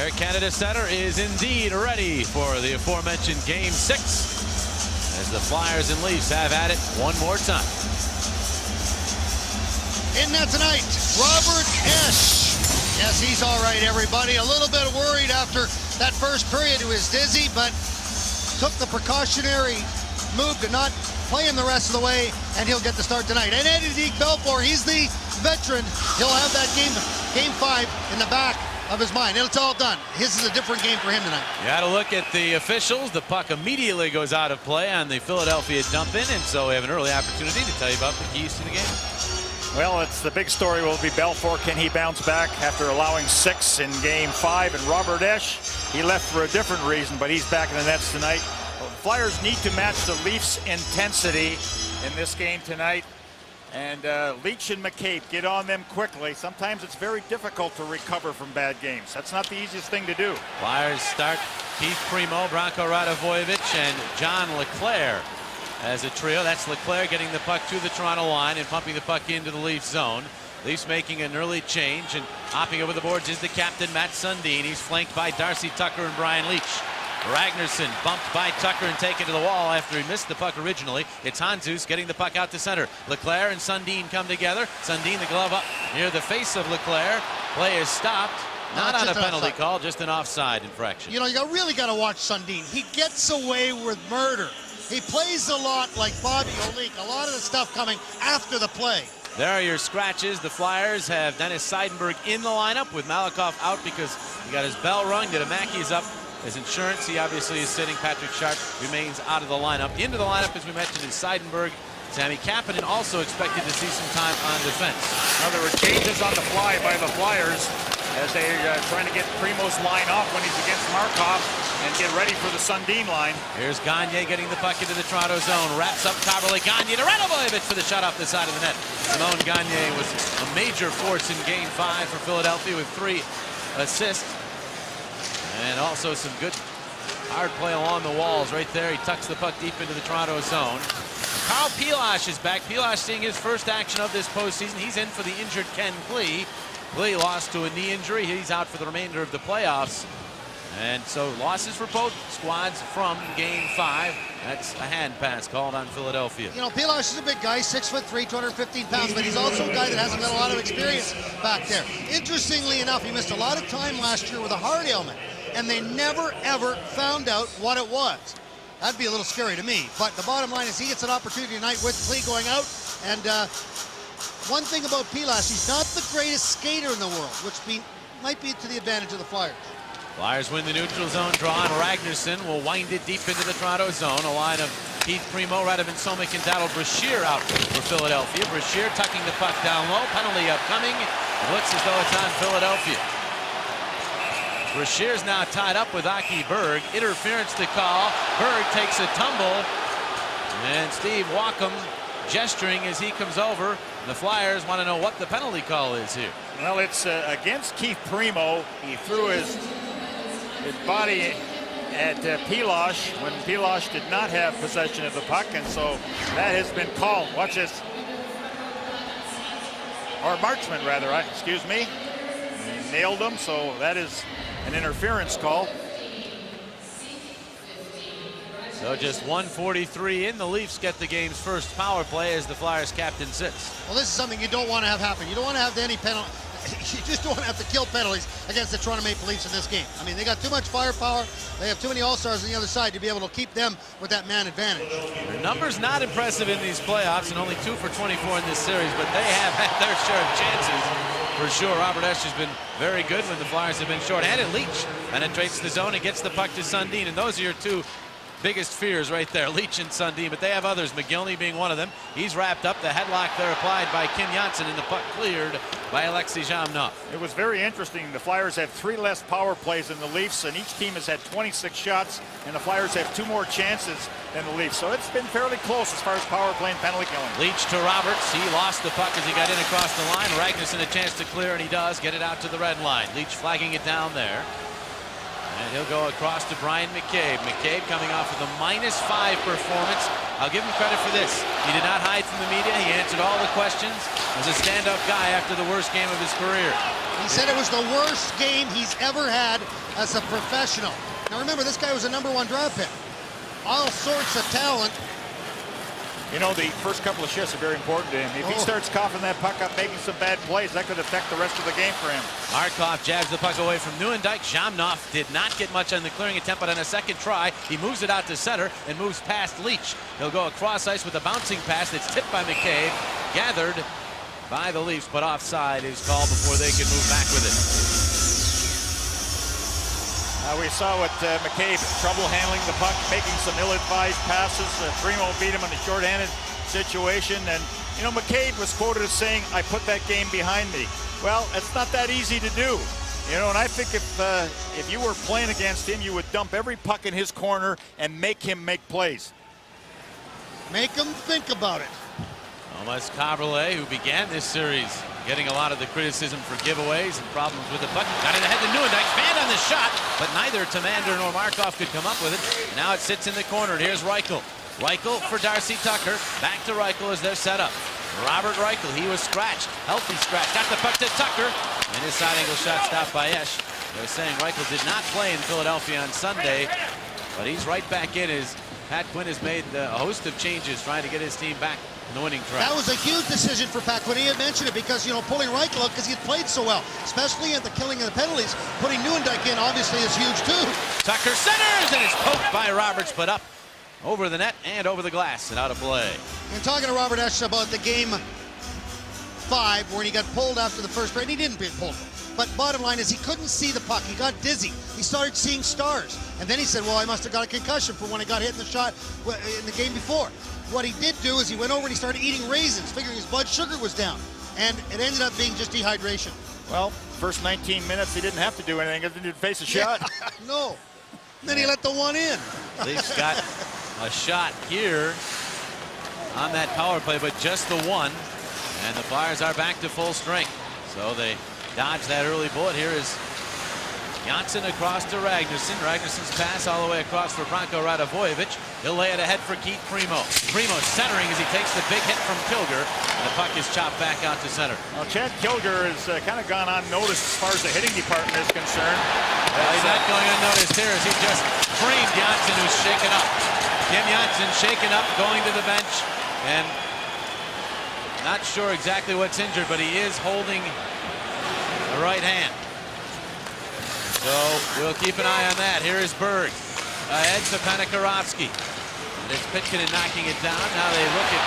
Air Canada Center is indeed ready for the aforementioned Game 6 as the Flyers and Leafs have at it one more time. In net tonight, Robert Esch. Yes, he's all right, everybody. A little bit worried after that first period. He was dizzy, but took the precautionary move to not play him the rest of the way, and he'll get the start tonight. And Eddie Belfour, he's the veteran. He'll have that game 5 in the back of his mind. It's all done. His is a different game for him tonight. You got to look at the officials. The puck immediately goes out of play on the Philadelphia dump in, and so we have an early opportunity to tell you about the keys to the game. Well, it's the big story will be Belfour. Can he bounce back after allowing 6 in Game 5? And Robert Esch, he left for a different reason, but he's back in the nets tonight. Well, the Flyers need to match the Leafs' intensity in this game tonight. And Leach and McCabe, get on them quickly. Sometimes it's very difficult to recover from bad games. That's not the easiest thing to do. Flyers start Keith Primo, Branko Radovojevic, and John LeClair as a trio. That's LeClair getting the puck to the Toronto line and pumping the puck into the Leafs zone. Leafs making an early change, and hopping over the boards is the captain, Matt Sundin. He's flanked by Darcy Tucker and Brian Leach. Ragnarsson bumped by Tucker and taken to the wall after he missed the puck originally. It's Handzus getting the puck out to center. LeClair and Sundin come together. Sundin, the glove up near the face of LeClair. Play is stopped. Not on a penalty call, just an offside infraction. You know, you really got to watch Sundin. He gets away with murder. He plays a lot like Bobby Olik. A lot of the stuff coming after the play. There are your scratches. The Flyers have Dennis Seidenberg in the lineup with Malakoff out because he got his bell rung. Didamaki is up as insurance. He obviously is sitting. Patrick Sharp remains out of the lineup. Into the lineup, as we mentioned, is Seidenberg. Sammy Kapanen also expected to see some time on defense. Now there were changes on the fly by the Flyers as they're trying to get Primo's line off when he's against Markov and get ready for the Sundin line. Here's Gagne getting the puck into the Toronto zone. Wraps up Coverley. Gagne to Radovojevic for the shot off the side of the net. Simone Gagne was a major force in Game 5 for Philadelphia with 3 assists. And also some good hard play along the walls right there. He tucks the puck deep into the Toronto zone. Carl Pilash is back. Pilash seeing his first action of this postseason. He's in for the injured Ken Klee. Klee lost to a knee injury. He's out for the remainder of the playoffs. And so losses for both squads from Game 5. That's a hand pass called on Philadelphia. You know, Pilash is a big guy, 6'3", 215 pounds, but he's also a guy that hasn't got a lot of experience back there. Interestingly enough, he missed a lot of time last year with a heart ailment, and they never, ever found out what it was. That'd be a little scary to me. But the bottom line is he gets an opportunity tonight with Klee going out. And one thing about Pilash, he's not the greatest skater in the world, which might be to the advantage of the Flyers. Flyers win the neutral zone draw, and Ragnarsson will wind it deep into the Toronto zone. A line of Keith Primo, Radovan Somek, and Dado Brashear out for Philadelphia. Brashear tucking the puck down low. Penalty upcoming. It looks as though it's on Philadelphia. Brashear's now tied up with Aki Berg. Interference to call. Berg takes a tumble. And Steve Walkham gesturing as he comes over. The Flyers want to know what the penalty call is here. Well, it's against Keith Primo. He threw his body at Pilash when Pilash did not have possession of the puck, and so that has been called. Watch this. Or Marchment, rather, excuse me. He nailed him, so that is an interference call. So just 1:43 in. The Leafs get the game's first power play as the Flyers captain sits. Well, this is something you don't want to have happen. You don't want to have any penalty. You just don't want to have to kill penalties against the Toronto Maple Leafs in this game. I mean, they got too much firepower. They have too many all-stars on the other side to be able to keep them with that man advantage. The numbers not impressive in these playoffs, and only 2 for 24 in this series, but they have had their share of chances. For sure, Robert Esch has been very good when the Flyers have been short-handed. Leach penetrates the zone and gets the puck to Sundin, and those are your two biggest fears right there, Leach and Sundin, but they have others, McGillney being one of them. He's wrapped up. The headlock there applied by Kim Janssen, and the puck cleared by Alexei Zhamnov. It was very interesting. The Flyers have 3 less power plays than the Leafs, and each team has had 26 shots, and the Flyers have 2 more chances than the Leafs. So it's been fairly close as far as power play and penalty killing. Leach to Roberts. He lost the puck as he got in across the line. Ragnarsson a chance to clear, and he does get it out to the red line. Leach flagging it down there. And he'll go across to Brian McCabe. McCabe coming off with a -5 performance. I'll give him credit for this. He did not hide from the media. He answered all the questions. Was a stand-up guy after the worst game of his career. He said it was the worst game he's ever had as a professional. Now remember, this guy was a #1 draft pick. All sorts of talent. You know, the first couple of shifts are very important to him. If he starts coughing that puck up, making some bad plays, that could affect the rest of the game for him. Markov jabs the puck away from Nieuwendyk. Jamnov did not get much on the clearing attempt, but on a second try, he moves it out to center and moves past Leach. He'll go across ice with a bouncing pass that's tipped by McCabe, gathered by the Leafs, but offside is called before they can move back with it. We saw what McCabe, trouble handling the puck, making some ill-advised passes. Primo beat him in a shorthanded situation. And, you know, McCabe was quoted as saying, I put that game behind me. Well, it's not that easy to do. You know, and I think if you were playing against him, you would dump every puck in his corner and make him make plays. Make him think about it. Thomas Cabriolet, who began this series getting a lot of the criticism for giveaways and problems with the puck, got it ahead to Nieuwendyk, fanned on the shot, but neither Tamander nor Markov could come up with it. Now it sits in the corner. Here's Reichel. Reichel for Darcy Tucker. Back to Reichel as they're set up. Robert Reichel, he was scratched, healthy scratch. Got the puck to Tucker, and his side angle shot stopped by Esch. They're saying Reichel did not play in Philadelphia on Sunday, but he's right back in as Pat Quinn has made a host of changes trying to get his team back in the winning track. That was a huge decision for Pat Quinn. He had mentioned it because, you know, pulling Reichel out because he had played so well, especially at the killing of the penalties. Putting Nieuwendyk in obviously is huge too. Tucker centers, and it's poked by Roberts, but up over the net and over the glass and out of play. And talking to Robert Esch about the game 5 when he got pulled after the first period. He didn't get pulled. But bottom line is he couldn't see the puck. He got dizzy. He started seeing stars. And then he said, well, I must have got a concussion from when I got hit in the shot in the game before. What he did do is he went over and he started eating raisins, figuring his blood sugar was down. And it ended up being just dehydration. Well, first 19 minutes, he didn't have to do anything. He didn't face a shot. No. Then he let the one in. Leafs got a shot here on that power play, but just the one. And the Flyers are back to full strength. So they dodge that early bullet. Here is Janssen across to Ragnarsson. Ragnarsson's pass all the way across for Branko Radivojevic. He'll lay it ahead for Keith Primo. Primo centering as he takes the big hit from Kilger. And the puck is chopped back out to center. Well, Chad Kilger has kind of gone unnoticed as far as the hitting department is concerned. Well, he's not going unnoticed here as he just framed Janssen, who's shaken up. Kim Janssen shaken up, going to the bench, and not sure exactly what's injured, but he is holding the right hand. So we'll keep an eye on that. Here is Berg. Ahead to Panikarovsky. And it's Pitkin knocking it down. Now they look at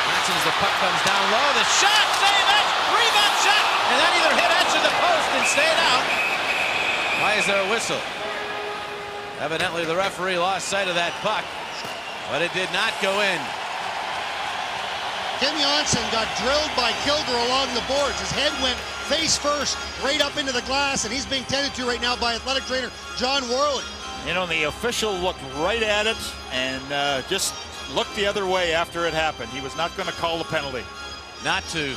Johnson as the puck comes down low. The shot! Save it! Rebound shot! And that either hit edge of the post and stayed out. Why is there a whistle? Evidently the referee lost sight of that puck, but it did not go in. Kim Janssen got drilled by Kilger along the boards. His head went face first right up into the glass, and he's being tended to right now by athletic trainer John Worley. You know, the official looked right at it and just looked the other way after it happened. He was not going to call the penalty. Not to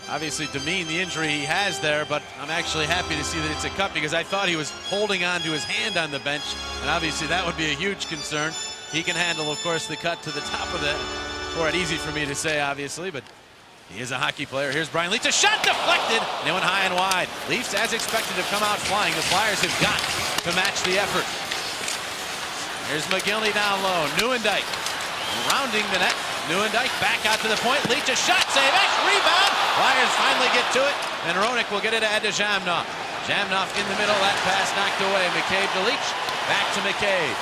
obviously demean the injury he has there, but I'm actually happy to see that it's a cut because I thought he was holding on to his hand on the bench, and obviously that would be a huge concern. He can handle, of course, the cut to the top of the court. Easy for me to say, obviously, but he is a hockey player. Here's Brian Leetch. A shot deflected, and it went high and wide. Leafs, as expected, have come out flying. The Flyers have got to match the effort. Here's McGillney down low. Nieuwendyk rounding the net. Nieuwendyk back out to the point. Leetch, a shot, save, rebound. Flyers finally get to it, and Roenick will get it ahead to Jamnov. Jamnov in the middle, that pass knocked away. McCabe to Leetch, back to McCabe.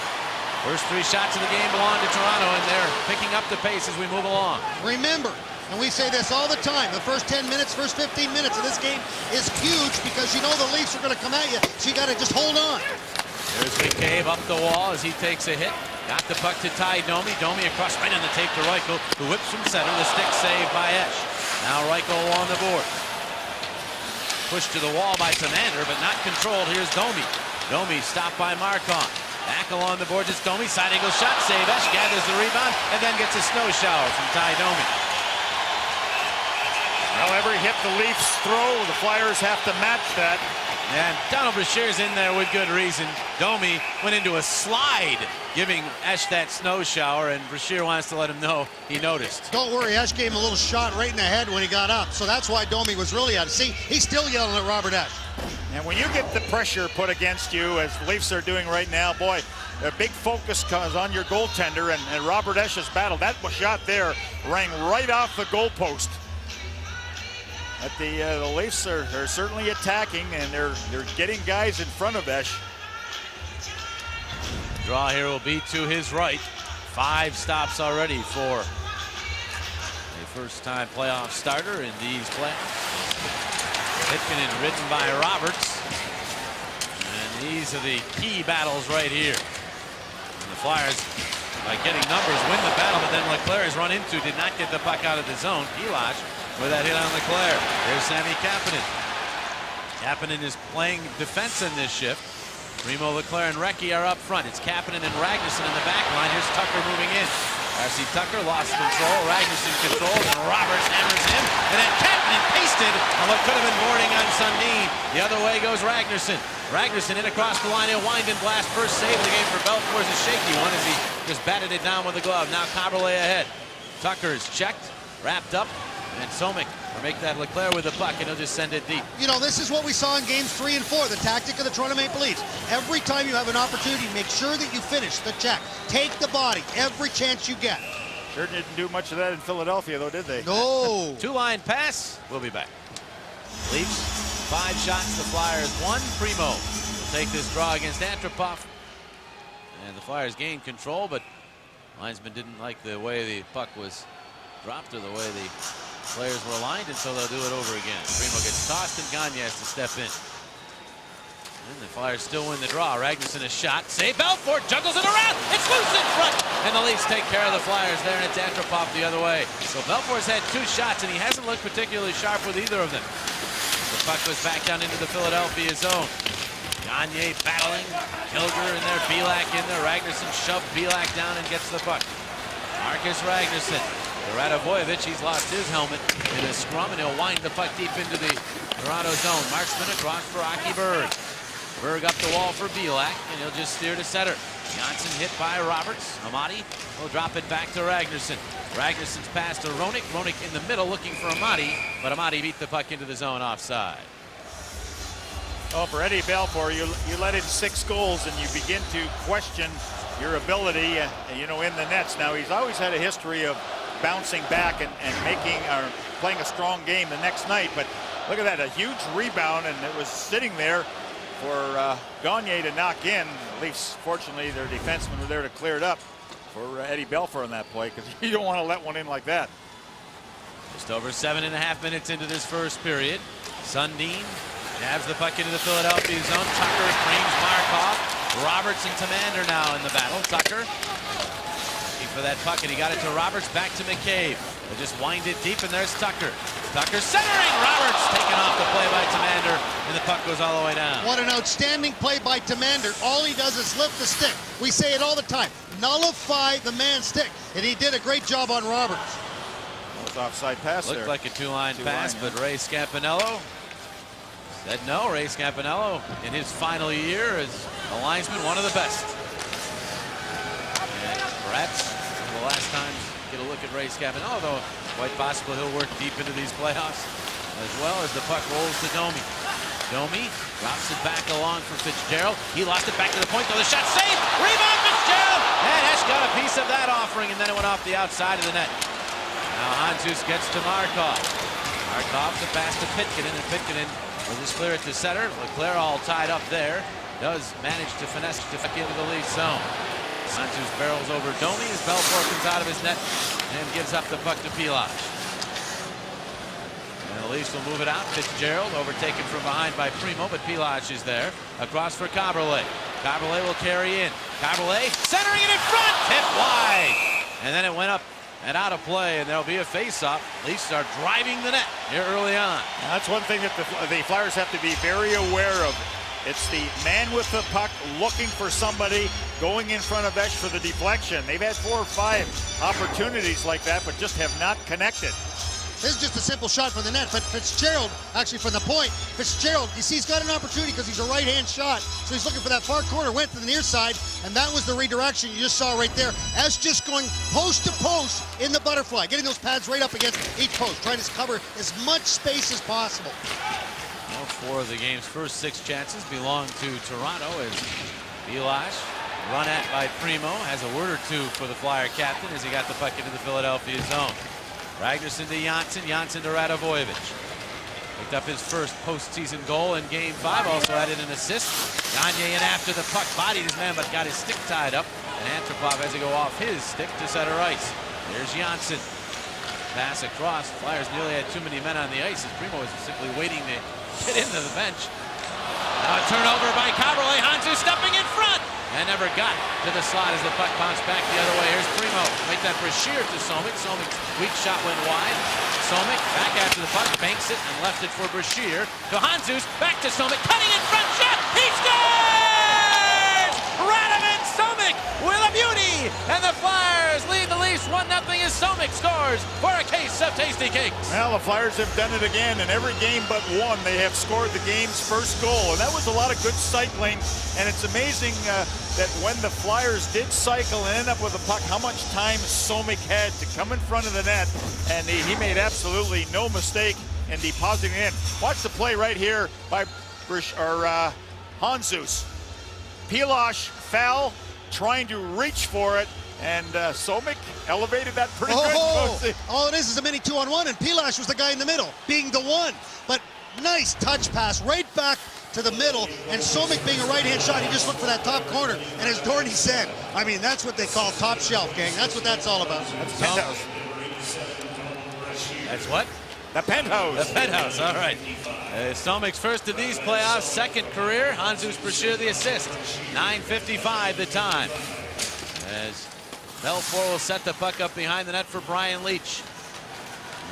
First 3 shots of the game belong to Toronto, and they're picking up the pace as we move along. Remember, and we say this all the time, the first 10 minutes, first 15 minutes of this game is huge because you know the Leafs are going to come at you, so you got to just hold on. There's McCabe up the wall as he takes a hit. Got the puck to Ty Domi. Domi across right on the tape to Reichel, who whips from center. The stick saved by Esch. Now Reichel on the board. Pushed to the wall by Tamander, but not controlled. Here's Domi. Domi stopped by Markov. Back along the boards, it's Domi. Side angle shot, save. Esch gathers the rebound and then gets a snow shower from Ty Domi. Well, every hit the Leafs throw, the Flyers have to match that. And Donald Brashear's in there with good reason. Domi went into a slide, giving Esch that snow shower, and Brashear wants to let him know he noticed. Don't worry, Esch gave him a little shot right in the head when he got up, so that's why Domi was really out. See, he's still yelling at Robert Esch. And when you get the pressure put against you, as the Leafs are doing right now, boy, a big focus comes on your goaltender, and Robert Esch's battle. That shot there rang right off the goalpost. But the Leafs are certainly attacking, and they're getting guys in front of Esch. Draw here will be to his right. 5 stops already for a first-time playoff starter in these playoffs. Hitkinen ridden by Roberts. And these are the key battles right here. And the Flyers, by getting numbers, win the battle, but then Leclerc is run into, did not get the puck out of the zone. Pilash with that hit on Leclerc. There's Sami Kapanen. Kapanen is playing defense in this shift. Primo, Leclerc, and Recchi are up front. It's Kapanen and Ragnarsson in the back line. Here's Tucker moving in. R.C. Tucker lost control. Ragnarsson controls, and Roberts hammers him. And then Kapanen pasted on what could have been boarding on Sundin. The other way goes Ragnarsson. Ragnarsson in across the line. He'll wind and blast. First save of the game for Belfour's a shaky one as he just batted it down with the glove. Now Caberlet ahead. Tucker is checked, wrapped up, and Somek will make that Leclerc with the puck, and he'll just send it deep. You know, this is what we saw in games 3 and 4, the tactic of the Toronto Maple Leafs. Every time you have an opportunity, make sure that you finish the check. Take the body every chance you get. Sure didn't do much of that in Philadelphia, though, did they? No. 2-line pass. We'll be back. Leafs, 5 shots. The Flyers 1. Primo will take this draw against Antropov. And the Flyers gained control, but linesman didn't like the way the puck was dropped or the way the players were aligned, and so they'll do it over again. Primo gets tossed, and Gagne has to step in. And the Flyers still win the draw. Ragnarsson a shot. Save. Belfour juggles it around. It's loose in front. And the Leafs take care of the Flyers there, and it's Antropov the other way. So Belfour's had 2 shots, and he hasn't looked particularly sharp with either of them. The puck goes back down into the Philadelphia zone. Gagne battling. Kilger in there. Belak in there. Ragnarsson shoved Belak down and gets the puck. Marcus Ragnarsson. Radovojevic, he's lost his helmet in a scrum, and he'll wind the puck deep into the Toronto zone. Marksman across for Aki Berg. Berg up the wall for Belak, and he'll just steer to center. Johnson hit by Roberts. Amati will drop it back to Ragnarsson. Ragnarsson's pass to Roenick. Roenick in the middle looking for Amati, but Amati beat the puck into the zone offside. Oh, for Eddie Belfour, you let in 6 goals, and you begin to question your ability, you know, in the nets. Now, he's always had a history of bouncing back and playing a strong game the next night, but look at that, a huge rebound, and it was sitting there for Gagne to knock in. The Leafs, fortunately, their defensemen were there to clear it up for Eddie Belfour on that play, because you don't want to let one in like that. Just over 7.5 minutes into this first period. Sundin jabs the puck into the Philadelphia zone. Tucker frames Markov. Roberts and Tamander now in the battle. Tucker for that puck, and he got it to Roberts, back to McCabe. They'll just wind it deep, and there's Tucker. Tucker centering. Roberts taken off the play by Tamander, and the puck goes all the way down. What an outstanding play by Tamander. All he does is lift the stick. We say it all the time. Nullify the man's stick, and he did a great job on Roberts. That was offside pass there. Looked like a 2-line pass, but Ray Scampanello said no. Ray Scampanello, in his final year as a linesman, one of the best. And perhaps the last time get a look at Ray Scampanello, though quite possible he'll work deep into these playoffs as well as the puck rolls to Domi. Domi drops it back along for Fitzgerald. He lost it back to the point, though the shot saved. Rebound Fitzgerald! And Esch got a piece of that offering, and then it went off the outside of the net. Now Handzus gets to Markov. Markov the pass to Pitkanen, and Pitkanen will just clear it to center. Leclerc all tied up there. Does manage to finesse to back into the lead zone. Handzus barrels over Domi as Belfour comes out of his net and gives up the puck to Pilash. And the Leafs will move it out. Fitzgerald overtaken from behind by Primo, but Pilash is there. Across for Caberlet. Caberlet will carry in. Caberlet centering it in front. Tip wide. And then it went up and out of play, and there'll be a face-off. Leafs are driving the net here early on. Now, that's one thing that the Flyers have to be very aware of. It's the man with the puck looking for somebody, going in front of Esch for the deflection. They've had 4 or 5 opportunities like that, but just have not connected. This is just a simple shot from the net, but Fitzgerald, actually from the point, Fitzgerald, you see he's got an opportunity because he's a right-hand shot, so he's looking for that far corner, went to the near side, and that was the redirection you just saw right there. As just going post to post in the butterfly, getting those pads right up against each post, trying to cover as much space as possible. Well, 4 of the game's first 6 chances belong to Toronto as Bilash, run at by Primo, has a word or two for the Flyer captain as he got the puck into the Philadelphia zone. Ragnarsson to Janssen to Radivojevic. Picked up his first postseason goal in Game 5, also added an assist. Gagne in after the puck, bodied his man but got his stick tied up, and Antropov has to go off his stick to center ice. There's Janssen. Pass across. Flyers nearly had too many men on the ice as Primo was simply waiting to get into the bench. Now a turnover by Caberlet. Hansu stepping in front and never got to the slot as the puck bounced back the other way. Here's Primo. Make that for Shear to Somik. Somik's weak shot went wide. Somik back after the puck, banks it and left it for Brashear. To Hanzus, back to Somik, cutting in front, shot, he scores! Radovan Somik with a beauty, and the Flyers lead the Leafs 1-0 as Somik scores for a case of tasty cakes. Well, the Flyers have done it again. In every game but one, they have scored the game's first goal, and that was a lot of good cycling. And it's amazing that when the Flyers did cycle and end up with a puck, how much time Somik had to come in front of the net, and he made absolutely no mistake in depositing it in. Watch the play right here by Hanzus. Pilash fell, trying to reach for it, and Somik elevated that pretty good. All it is a mini 2-on-1, and Pilash was the guy in the middle, being the one. But nice touch pass right back to the middle, and Somik being a right-hand shot, he just looked for that top corner, and as Dorney said, I mean, that's what they call top shelf, gang. That's what that's all about. That's penthouse. That's what? The penthouse. The penthouse, all right. Somik's first of these playoffs, second career. Hanzus Brashear the assist. 9:55 the time. As Belfour will set the puck up behind the net for Brian Leetch.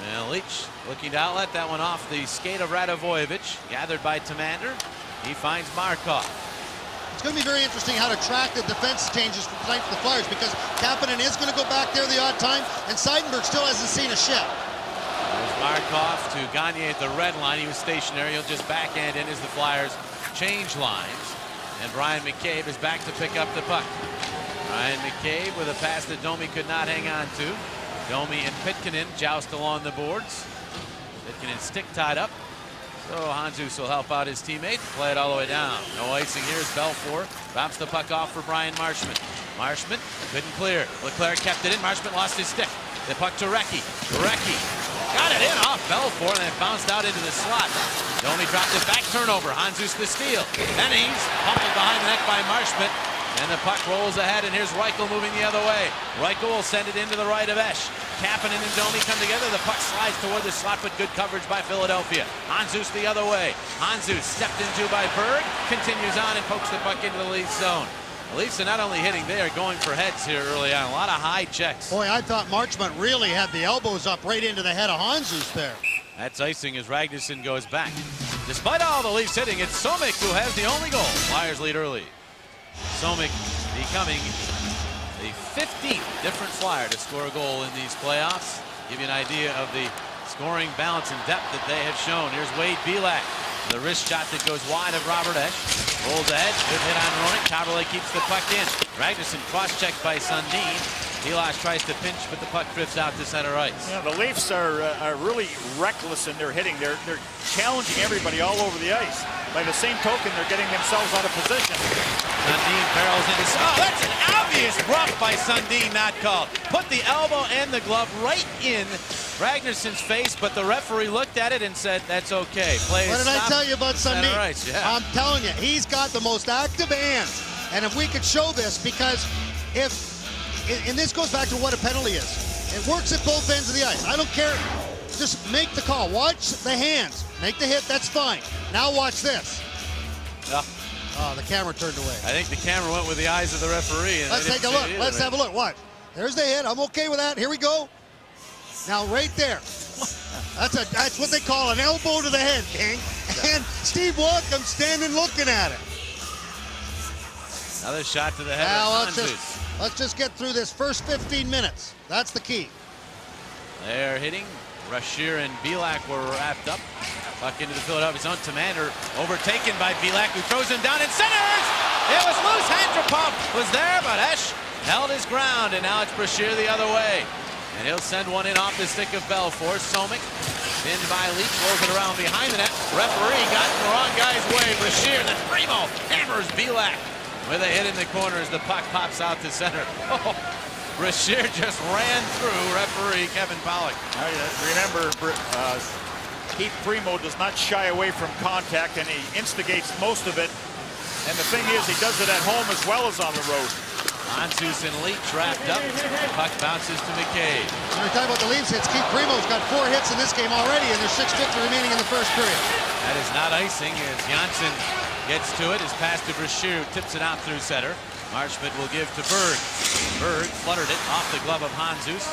Well, Leetch looking to outlet that one off the skate of Radivojevic. Gathered by Tamander. He finds Markov. It's going to be very interesting how to track the defense changes for tonight for the Flyers, because Kapanen is going to go back there the odd time, and Seidenberg still hasn't seen a shot. There's Markov to Gagne at the red line. He was stationary. He'll just backhand in as the Flyers change lines. And Brian McCabe is back to pick up the puck. Brian McCabe with a pass that Domi could not hang on to. Domi and Pitkanen joust along the boards. Pitkanen stick tied up. So Hanzus will help out his teammate. Play it all the way down. No icing here as Belfour drops the puck off for Brian Marshman. Marshman couldn't clear. Leclerc kept it in. Marshman lost his stick. The puck to Recchi. Recchi got it in off Belfour, and then it bounced out into the slot. Domi dropped it back. Turnover. Hanzus the steal. Then he's pummeled behind the net by Marshman. And the puck rolls ahead, and here's Reichel moving the other way. Reichel will send it into the right of Esch. Kapanen and Domi come together. The puck slides toward the slot, but good coverage by Philadelphia. Hanzus the other way. Hanzus stepped into by Berg, continues on and pokes the puck into the Leafs zone. The Leafs are not only hitting, they are going for heads here early on. A lot of high checks. Boy, I thought Marchment really had the elbows up right into the head of Hanzus there. That's icing as Ragnarsson goes back. Despite all the Leafs hitting, it's Somik who has the only goal. Flyers lead early. Somik becoming the 15th different Flyer to score a goal in these playoffs. Give you an idea of the scoring balance and depth that they have shown. Here's Wade Belak. The wrist shot that goes wide of Robert Esch. Rolls ahead. Good hit on Roenick. Caberlet keeps the puck in. Ragnarsson cross-checked by Sundin. Pilash tries to pinch, but the puck drifts out to center ice. Yeah, the Leafs are really reckless in their hitting. They're challenging everybody all over the ice. By the same token, they're getting themselves out of position. Sundin barrels into. Oh, that's an obvious rough by Sundin, not called. Put the elbow and the glove right in Ragnarsson's face, but the referee looked at it and said, that's okay. Play What did I tell you about Sundin? Ice, yeah. I'm telling you, he's got the most active hands. And if we could show this, because and this goes back to what a penalty is. It works at both ends of the ice. I don't care. Just make the call. Watch the hands. Make the hit. That's fine. Now watch this. Oh, the camera turned away. I think the camera went with the eyes of the referee. And let's take a look. Let's have a look. Watch. There's the hit. I'm okay with that. Here we go. Now right there. That's what they call an elbow to the head, gang. And Steve Walcom standing looking at it. Another shot to the head now, of let's just get through this first 15 minutes. That's the key. They're hitting Brashear and Belak were wrapped up. Puck into the Philadelphia zone. Tamander overtaken by Belak, who throws him down and centers. It was loose. Antropov was there, but Esch held his ground, and now it's Brashear the other way. And he'll send one in off the stick of Belfour. Somick, pinned by Leach, rolls it around behind the net. Referee got in the wrong guy's way. Brashear, then Primo hammers Belak with a hit in the corner as the puck pops out to center. Oh, Brashear just ran through referee Kevin Pollock. Remember, Keith Primo does not shy away from contact, and he instigates most of it. And the thing is, he does it at home as well as on the road. Anzus and Leach wrapped up. The puck bounces to McCabe. When we're talking about the Leafs hits, Keith Primo's got 4 hits in this game already, and there's 6:50 remaining in the first period. That is not icing as Janssen gets to it. His pass to Brashear, tips it out through center. Marchment will give to Berg. Berg fluttered it off the glove of Hanzus.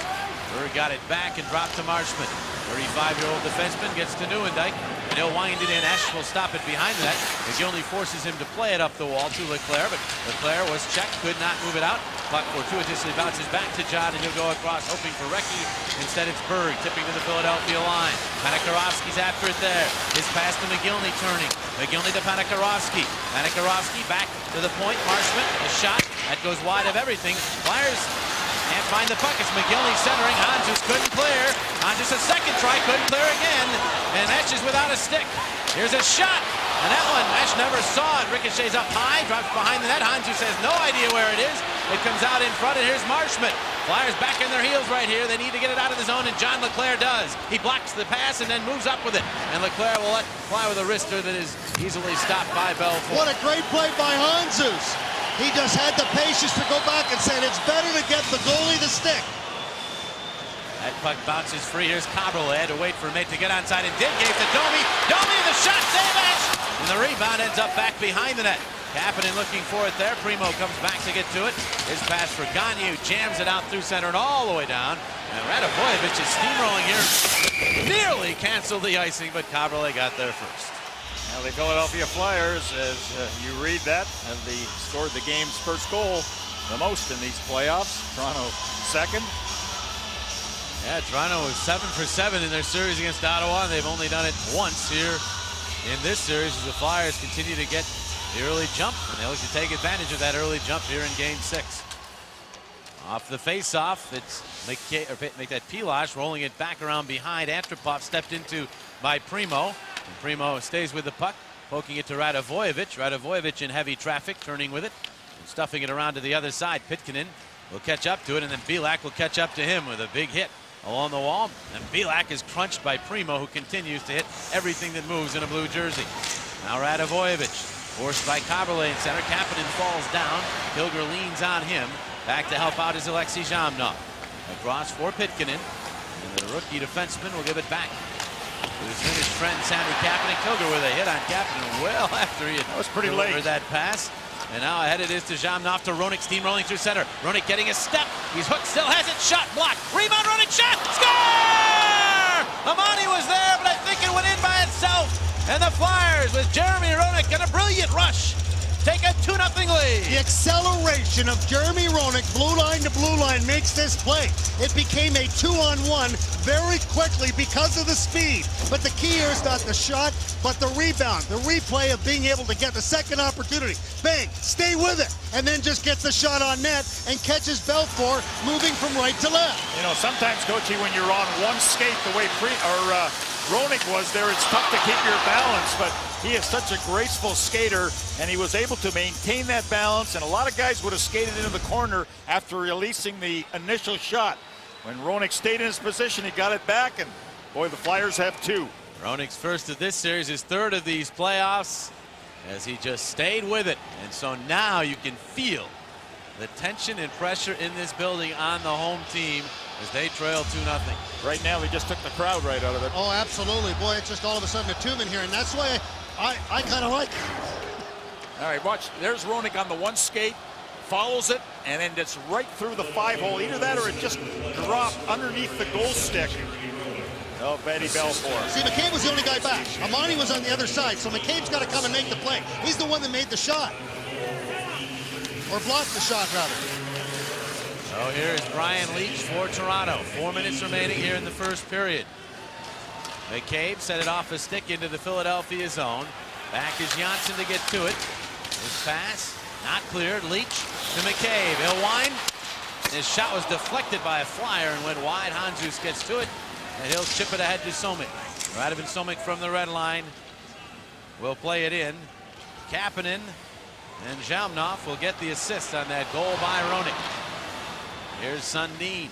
Berg got it back and dropped to Marchment. 35-year-old defenseman gets to Nieuwendyk, and he'll wind it in. Esch will stop it behind that. McGillney forces him to play it up the wall to Leclerc, but Leclerc was checked, could not move it out. Puck fortuitously bounces back to John, and he'll go across, hoping for Recchi. Instead, it's Berg tipping to the Philadelphia line. Panikarovsky's after it there. His pass to McGillney turning. McGillney to Panikarovsky. Panikarovsky back to the point. Marchment, a shot that goes wide of everything. Flyers can't find the puck. It's McGillney centering. Hanzus couldn't clear. Hanzus a second try, couldn't clear again. And Esch is without a stick. Here's a shot. And that one, Esch never saw it. Ricochets up high, drops behind the net. Hanzus has no idea where it is. It comes out in front, and here's Marchment. Flyers back in their heels right here. They need to get it out of the zone, and John Leclerc does. He blocks the pass and then moves up with it. And Leclerc will let fly with a wrister that is easily stopped by Belfour. What a great play by Hanzus. He just had the patience to go back and said it's better to get the goalie the stick. That puck bounces free. Here's Cobble. Had to wait for a mate to get onside and did. Gave to Domi. Domi, the shot, save Esch! And the rebound ends up back behind the net. Kapanen looking for it there. Primo comes back to get to it. His pass for Gagne, who jams it out through center and all the way down. And Radovojevic is steamrolling here. Nearly canceled the icing, but Cabriolet got there first. Now the Philadelphia Flyers, as you read that, have scored the game's first goal the most in these playoffs. Toronto second. Yeah, Toronto was 7 for 7 in their series against Ottawa, and they've only done it once here in this series as the Flyers continue to get the early jump, and they look to take advantage of that early jump here in Game 6. Off the face-off, it's make that Pilash rolling it back around behind. Antropov stepped into by Primo. And Primo stays with the puck, poking it to Radovojevic. Radovojevic in heavy traffic, turning with it and stuffing it around to the other side. Pitkanen will catch up to it, and then Belak will catch up to him with a big hit along the wall. And Belak is crunched by Primo, who continues to hit everything that moves in a blue jersey. Now Radovojevic, forced by Cabriolet in center. Kapanen falls down. Kilger leans on him. Back to help out is Alexei Zhamnov. Across for Pitkanen. And the rookie defenseman will give it back to his Finnish friend Sami Kapanen. Kilger with a hit on Kapanen well after he had delivered that pass. And now ahead it is to Zhamnov to Roenick, steamrolling through center. Roenick getting a step. He's hooked, still has it. Shot blocked. Rebound, Roenick, shot! Score! Amani was there, but I think it went in by itself. And the Flyers, with Jeremy Roenick and a brilliant rush, take a 2-0 lead. The acceleration of Jeremy Roenick, blue line to blue line, makes this play. It became a 2-on-1 very quickly because of the speed. But the key here is not the shot, but the rebound, the replay of being able to get the second opportunity. Bang, stay with it, and then just gets the shot on net and catches Belfour moving from right to left. You know, sometimes, Coachy, when you're on one skate the way Roenick was there, it's tough to keep your balance, but he is such a graceful skater, and he was able to maintain that balance, and a lot of guys would have skated into the corner after releasing the initial shot. When Roenick stayed in his position, he got it back, and boy, the Flyers have 2. Roenick's first of this series, his third of these playoffs, as he just stayed with it. And so now you can feel the tension and pressure in this building on the home team as they trail 2-0. Right now, they just took the crowd right out of it. Oh, absolutely. Boy, it's just all of a sudden a two-man here, and that's why I kind of like it. All right, watch. There's Roenick on the one skate, follows it, and then it's right through the 5-hole. Either that or it just dropped underneath the goal stick. Oh, Betty Belfour. See, McCabe was the only guy back. Amani was on the other side, so McCabe's got to come and make the play. He's the one that made the shot. Or blocked the shot, rather. So here is Brian Leach for Toronto. 4 minutes remaining here in the first period. McCabe set it off a stick into the Philadelphia zone. Back is Janssen to get to it. His pass not cleared. Leach to McCabe. He'll wind. His shot was deflected by a flyer and went wide. Handzus gets to it, and he'll chip it ahead to Somik. Radovan Somik from the red line will play it in. Kapanen and Zhamnov will get the assist on that goal by Roenick. Here's Sundin.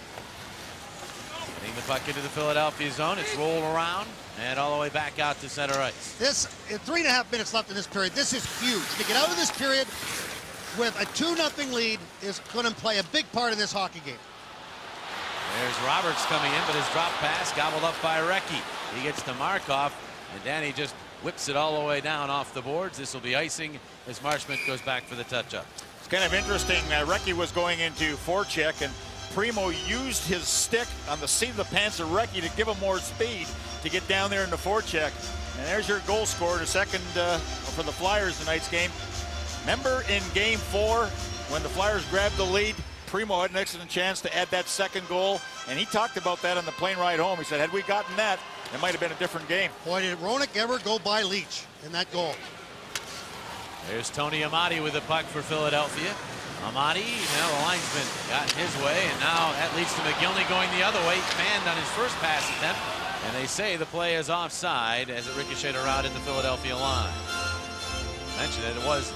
Getting the puck into the Philadelphia zone. It's rolled around and all the way back out to center ice. This 3.5 minutes left in this period. This is huge. To get out of this period with a 2-0 lead is going to play a big part in this hockey game. There's Roberts coming in, but his drop pass gobbled up by Recchi. He gets to Markov, and Danny just whips it all the way down off the boards. This will be icing as Marchment goes back for the touch-up. It's kind of interesting. Recchi was going into forecheck, and Primo used his stick on the seat of the pants of Recchi to give him more speed to get down there in the forecheck. And there's your goal scorer, the second for the Flyers tonight's game. Remember in Game 4 when the Flyers grabbed the lead, Primo had an excellent chance to add that second goal, and he talked about that on the plane ride home. He said, had we gotten that, it might have been a different game. Boy, did Roenick ever go by Leach in that goal. There's Tony Amati with the puck for Philadelphia. Amati, now the linesman got his way, and now that leads to McGillney going the other way. Manned on his first pass attempt, and they say the play is offside as it ricocheted around in the Philadelphia line. Mentioned that it was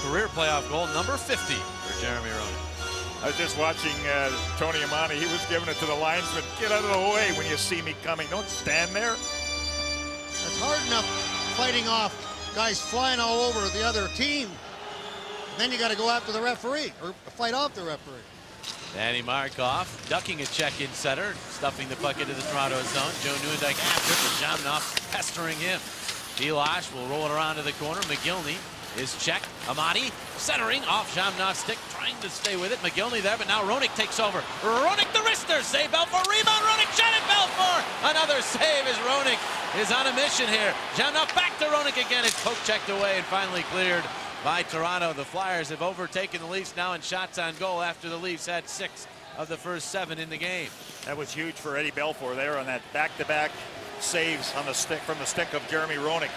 career playoff goal number 50 for Jeremy Roenick. I was just watching Tony Amati. He was giving it to the linesman. Get out of the way when you see me coming. Don't stand there. It's hard enough fighting off guys flying all over the other team. Then you got to go after the referee or fight off the referee. Danny Markov ducking a check in center, stuffing the puck into the Toronto zone. Joe Nieuwendyk after it, with Zhamnov pestering him. Pilash will roll it around to the corner. McGillney is checked. Amati centering off Zhamnov's stick, trying to stay with it. McGillney there, but now Roenick takes over. Roenick the wrister, save Belfour, rebound, Roenick shot at Belfour. Another save as Roenick is on a mission here. Zhamnov back to Roenick again. It's poke checked away and finally cleared by Toronto. The Flyers have overtaken the Leafs now in shots on goal after the Leafs had 6 of the first 7 in the game. That was huge for Eddie Belfour there on that back-to-back saves on the stick from the stick of Jeremy Roenick.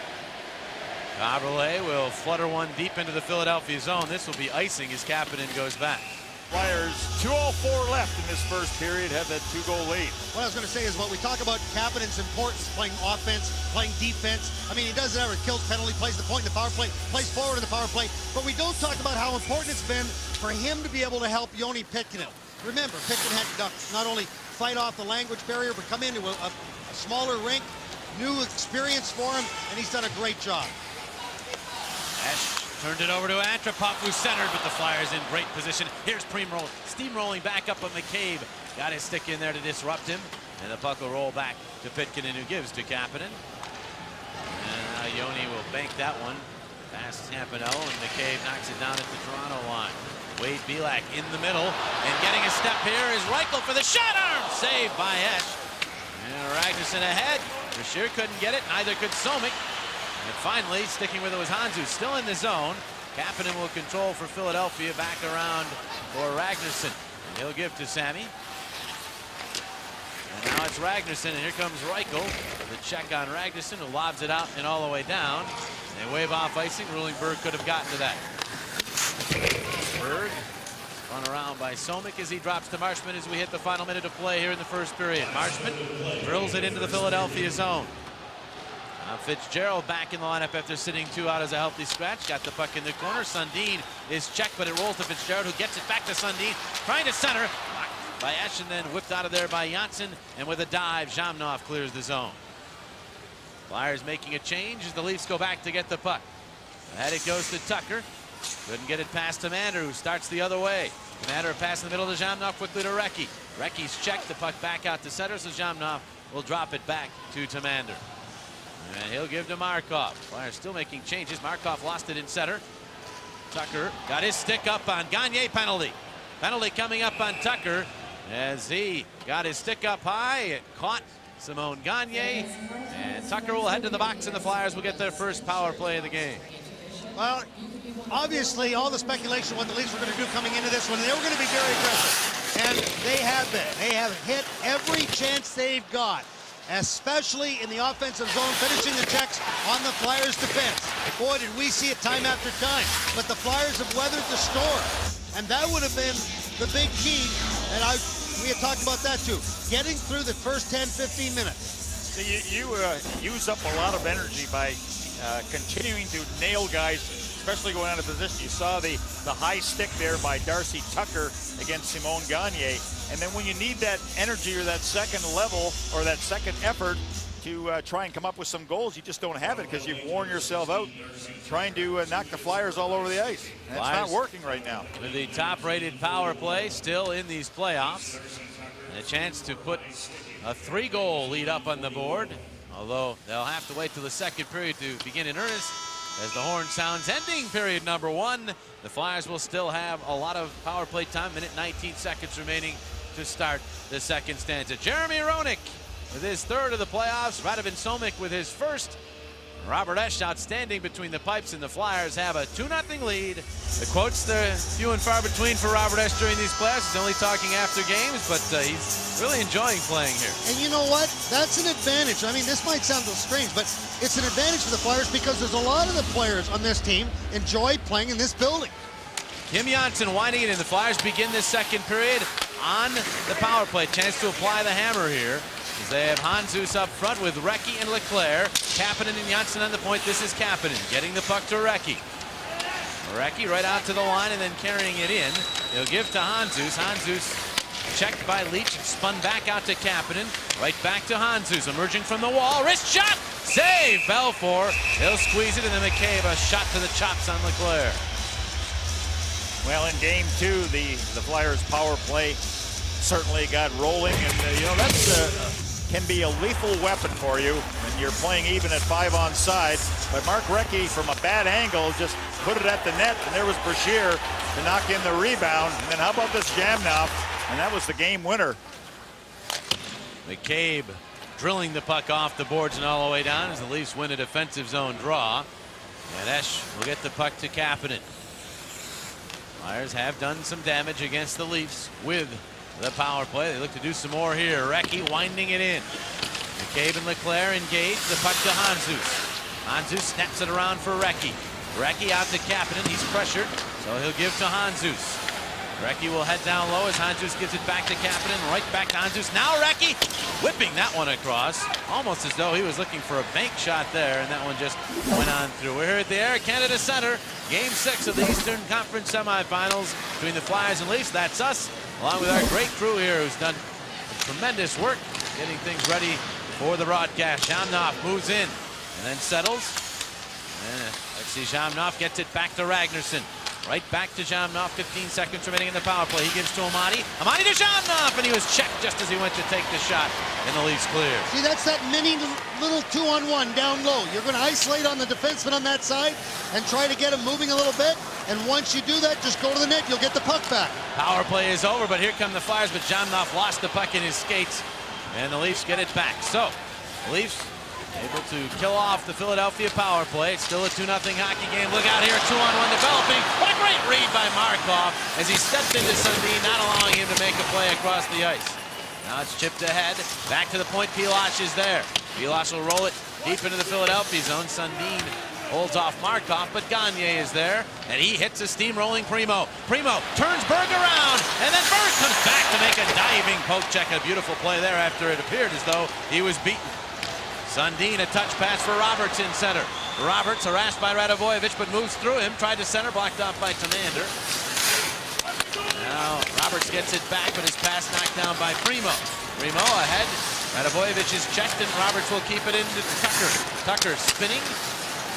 Cabriolet will flutter one deep into the Philadelphia zone. This will be icing as Kapanen goes back. Flyers 2:04 left in this first period, have that 2-goal lead. What I was going to say is what we talk about Kapanen's importance, playing offense, playing defense. I mean, he does it every kills penalty, plays the point in the power play, plays forward in the power play. But we don't talk about how important it's been for him to be able to help Joni Pitkanen. Remember, Pitkanen had to not only fight off the language barrier, but come into a smaller rink, new experience for him, and he's done a great job. Esch turned it over to Antropov, who centered, but the Flyers in great position. Here's Primo steamrolling back up, but McCabe got his stick in there to disrupt him, and the puck will roll back to Pitkanen, who gives to Kapanen. And now Joni will bank that one past Tampano, and McCabe knocks it down at the Toronto line. Wade Belak in the middle, and getting a step here is Reichel for the shot arm, saved by Esch. And Ragnarsson ahead. Brashear couldn't get it, neither could Somik. And finally, sticking with it was Handzus, still in the zone. Kapanen will control for Philadelphia, back around for Ragnarsson. And he'll give to Sammy. And now it's Ragnarsson, and here comes Reichel. The check on Ragnarsson, who lobs it out and all the way down. They wave off icing. Ruhlingberg could have gotten to that. Berg run around by Somik as he drops to Marchment as we hit the final minute of play here in the first period. Marchment drills it into the Philadelphia zone. Fitzgerald back in the lineup after sitting 2 out as a healthy scratch. Got the puck in the corner. Sundin is checked, but it rolls to Fitzgerald, who gets it back to Sundin. Trying to center. Blocked by Esch and then whipped out of there by Janssen. And with a dive, Zhamnov clears the zone. Flyers making a change as the Leafs go back to get the puck. Ahead it goes to Tucker. Couldn't get it past Commander, who starts the other way. Commander pass in the middle to Zhamnov, quickly to Recchi. Recchi's checked, the puck back out to center, so Zhamnov will drop it back to Commander. And he'll give to Markov. Flyers still making changes. Markov lost it in center. Tucker got his stick up on Gagne, penalty. Penalty coming up on Tucker as he got his stick up high. It caught Simon Gagne. And Tucker will head to the box, and the Flyers will get their first power play of the game. Well, obviously, all the speculation what the Leafs were going to do coming into this one, they were going to be very aggressive. And they have been. They have hit every chance they've got. especially in the offensive zone, finishing the checks on the Flyers' defense. Boy, did we see it time after time. But the Flyers have weathered the storm. And that would have been the big key. And we had talked about that too. Getting through the first 10, 15 minutes. So you use up a lot of energy by continuing to nail guys, especially going out of position. You saw the high stick there by Darcy Tucker against Simon Gagne. And then when you need that energy or that second level or that second effort to try and come up with some goals, you just don't have it because you've worn yourself out trying to knock the Flyers all over the ice. And that's not working right now. With the top-rated power play still in these playoffs. And a chance to put a 3-goal lead up on the board. Although they'll have to wait till the second period to begin in earnest. As the horn sounds ending period number 1, the Flyers will still have a lot of power play time. Minute 19 seconds remaining to start the second stanza. Jeremy Roenick with his third of the playoffs. Radovan Somik with his first. Robert Esch outstanding between the pipes, and the Flyers have a 2-0 lead. The quotes, they're few and far between for Robert Esch during these playoffs. He's only talking after games, but he's really enjoying playing here. And you know what? That's an advantage. I mean, this might sound a little strange, but it's an advantage for the Flyers because there's a lot of the players on this team enjoy playing in this building. Kim Janssen winding it in. The Flyers begin this second period on the power play. Chance to apply the hammer here. As they have Handzus up front with Recchi and Leclerc. Kapanen and Janssen on the point. This is Kapanen getting the puck to Recchi. Recchi right out to the line and then carrying it in. He'll give to Handzus. Handzus checked by Leach. Spun back out to Kapanen. Right back to Handzus. Emerging from the wall. Wrist shot. Save. Belfour. He'll squeeze it, and then McCabe a shot to the chops on Leclerc. Well, in game 2, the Flyers power play certainly got rolling, and you know, that's can be a lethal weapon for you when you're playing even at 5 on side. But Mark Recchi, from a bad angle, just put it at the net, and there was Brashear to knock in the rebound. And then how about this Jamnov? And that was the game winner. McCabe drilling the puck off the boards and all the way down as the Leafs win a defensive zone draw. And Esch will get the puck to Kapanen. Flyers have done some damage against the Leafs with the power play. They look to do some more here. Recchi winding it in. McCabe and Leclerc engage. The puck to Handzus. Handzus snaps it around for Recchi. Recchi out to Kapanen. He's pressured, so he'll give to Handzus. Recchi will head down low as Handzus gives it back to Kapanen. Right back to Handzus. Now Recchi whipping that one across. Almost as though he was looking for a bank shot there, and that one just went on through. We're here at the Air Canada Center. Game 6 of the Eastern Conference semifinals between the Flyers and Leafs. That's us, along with our great crew here who's done tremendous work getting things ready for the broadcast. Jamnov moves in and then settles. And let's see, Jamnov gets it back to Ragnarsson. Right back to Jamnov, 15 seconds remaining in the power play. He gives to Amati. Amati to Jamnov, and he was checked just as he went to take the shot, and the Leafs clear. See, that's that mini little 2-on-1 down low. You're going to isolate on the defenseman on that side and try to get him moving a little bit. And once you do that, just go to the net. You'll get the puck back. Power play is over, but here come the Flyers, but Jamnov lost the puck in his skates, and the Leafs get it back. So, the Leafs able to kill off the Philadelphia power play. It's still a 2-0 hockey game. Look out here, 2-on-1 developing. What a great read by Markov as he stepped into Sundin, not allowing him to make a play across the ice. Now it's chipped ahead. Back to the point. Piloch is there. Piloch will roll it deep into the Philadelphia zone. Sundin holds off Markov, but Gagne is there, and he hits a steamrolling Primo. Primo turns Berg around, and then Berg comes back to make a diving poke check. A beautiful play there after it appeared as though he was beaten. Sundin, a touch pass for Roberts in center. Roberts harassed by Radovojevic, but moves through him. Tried to center, blocked off by Tomander. Now Roberts gets it back, but his pass knocked down by Primo. Primo ahead. Radovojevic is checked, and Roberts will keep it into Tucker. Tucker spinning.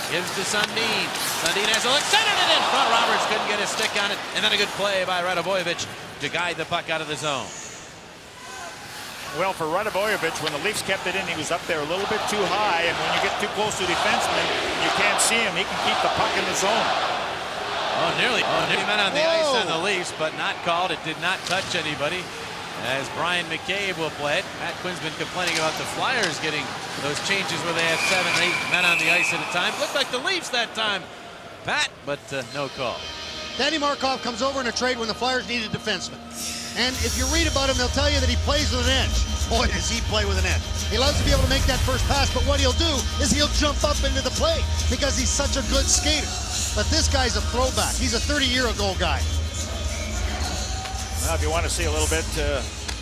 Gives to Sundin. Sundin has a look, centered it in front. Roberts couldn't get a stick on it, and then a good play by Radovojevic to guide the puck out of the zone. Well, for Radovojevic, when the Leafs kept it in, he was up there a little bit too high, and when you get too close to the defenseman, you can't see him. He can keep the puck in the zone. Oh, nearly men on the ice on the Leafs, but not called. It did not touch anybody. As Brian McCabe will play it. Pat Quinn's been complaining about the Flyers getting those changes where they have 7 or 8 men on the ice at a time. Looked like the Leafs that time, Pat, but no call. Danny Markov comes over in a trade when the Flyers needed a defenseman. And if you read about him, they'll tell you that he plays with an edge. boy, does he play with an edge. He loves to be able to make that first pass, but what he'll do is he'll jump up into the play because he's such a good skater. But this guy's a throwback. He's a 30-year-ago guy. Now, if you want to see a little bit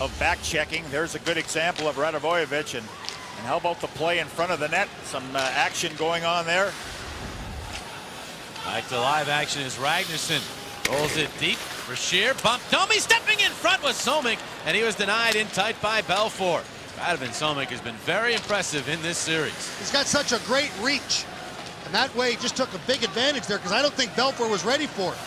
of back checking, there's a good example of Radivojevic. And how about the play in front of the net? Some action going on there. Back to live action is Ragnarsson. Rolls it deep. Brashear bumped. Domi stepping in front was Somik, and he was denied in tight by Belfour. Radovan Somik has been very impressive in this series. He's got such a great reach. And that way he just took a big advantage there because I don't think Belfour was ready for it.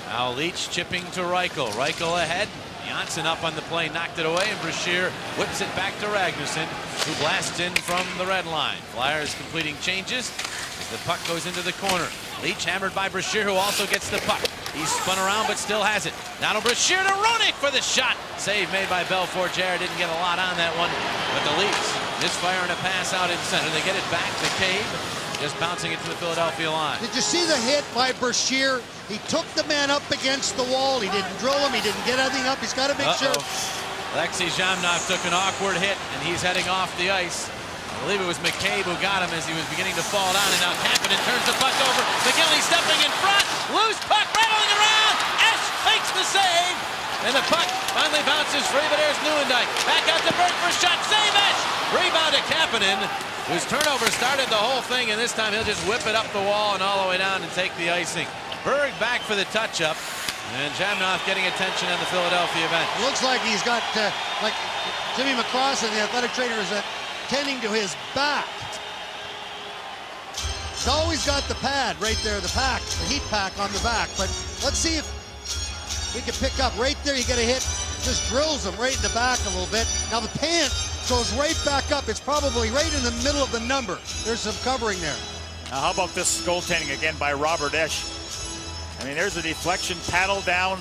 Now Leach chipping to Reichel. Reichel ahead. Janssen up on the play, knocked it away, and Brashear whips it back to Ragnarsson, who blasts in from the red line. Flyers completing changes as the puck goes into the corner. Leach hammered by Brashear, who also gets the puck. He's spun around but still has it. Now to Brashear to Roenick for the shot. Save made by Belfour. Jared didn't get a lot on that one, but the Leafs misfiring a pass out in center. They get it back to Cave, just bouncing it to the Philadelphia line. Did you see the hit by Brashear? He took the man up against the wall. He didn't drill him. He didn't get anything up. He's got to make sure. Alexei Zhamnov took an awkward hit, and he's heading off the ice. I believe it was McCabe who got him as he was beginning to fall down, and now Kapanen turns the puck over. McGinley stepping in front. Loose puck rattling around. Esch makes the save, and the puck finally bounces free, but there's Nieuwendyk. Back out to Berg for a shot. Save Esch. Rebound to Kapanen, whose turnover started the whole thing, and this time he'll just whip it up the wall and all the way down and take the icing. Berg back for the touch-up, and Zhamnov getting attention on the Philadelphia bench. Looks like he's got, like Jimmy McCrossan, the athletic trainer, is tending to his back. He's always got the pad right there, the pack, the heat pack on the back. But let's see if we can pick up right there. You get a hit, just drills him right in the back a little bit. Now the pant goes right back up. It's probably right in the middle of the number. There's some covering there. Now how about this goaltending again by Robert Esch? I mean, there's a deflection, paddle down.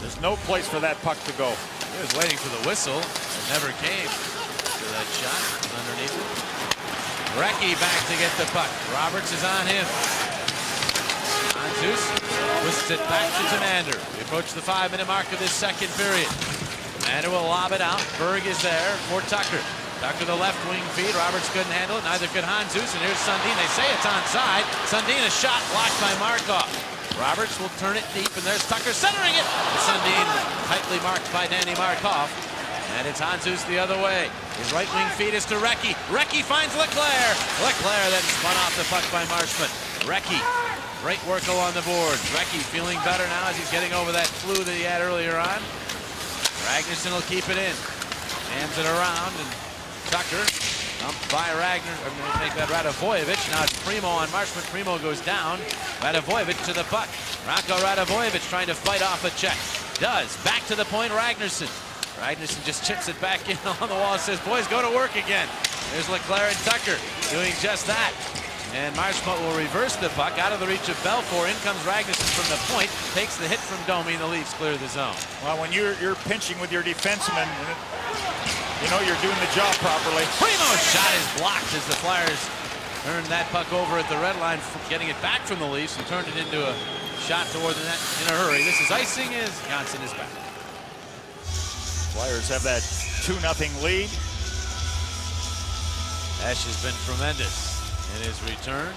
There's no place for that puck to go. He was waiting for the whistle. It never came. So that shot underneath it. Recchi back to get the puck. Roberts is on him. Zeus twists it back to Commander. We approach the 5-minute mark of this second period. Commander will lob it out. Berg is there for Tucker. Tucker the left wing feed. Roberts couldn't handle it. Neither could Hanzus. And here's Sundin. They say it's onside. Sundin, a shot blocked by Markov. Roberts will turn it deep, and there's Tucker centering it. Sundin tightly marked by Danny Markov. And it's Hanzus the other way. His right wing feed is to Recchi. Recchi finds Leclerc. Leclerc then spun off the puck by Marshman. Recchi, great work along the boards. Recchi feeling better now as he's getting over that flu that he had earlier on. Ragnarsson will keep it in. Hands it around, and Tucker dumped by Ragnar. I'm going to take that Radivojevic. Now it's Primo on Marshman. Primo goes down. Radivojevic to the puck. Ranko Radivojevic trying to fight off a check. Does. Back to the point, Ragnarsson. Ragnarsson just chips it back in on the wall and says, boys, go to work again. There's Leclerc and Tucker doing just that. And Marshman will reverse the puck out of the reach of Belfour. In comes Ragnarsson from the point. Takes the hit from Domi, and the Leafs clear the zone. Well, when you're pinching with your defenseman, you know you're doing the job properly. Primo's shot is blocked as the Flyers turned that puck over at the red line, getting it back from the Leafs and turned it into a shot toward the net in a hurry. This is icing as Janssen is back. Flyers have that 2-0 lead. Esch has been tremendous in his return.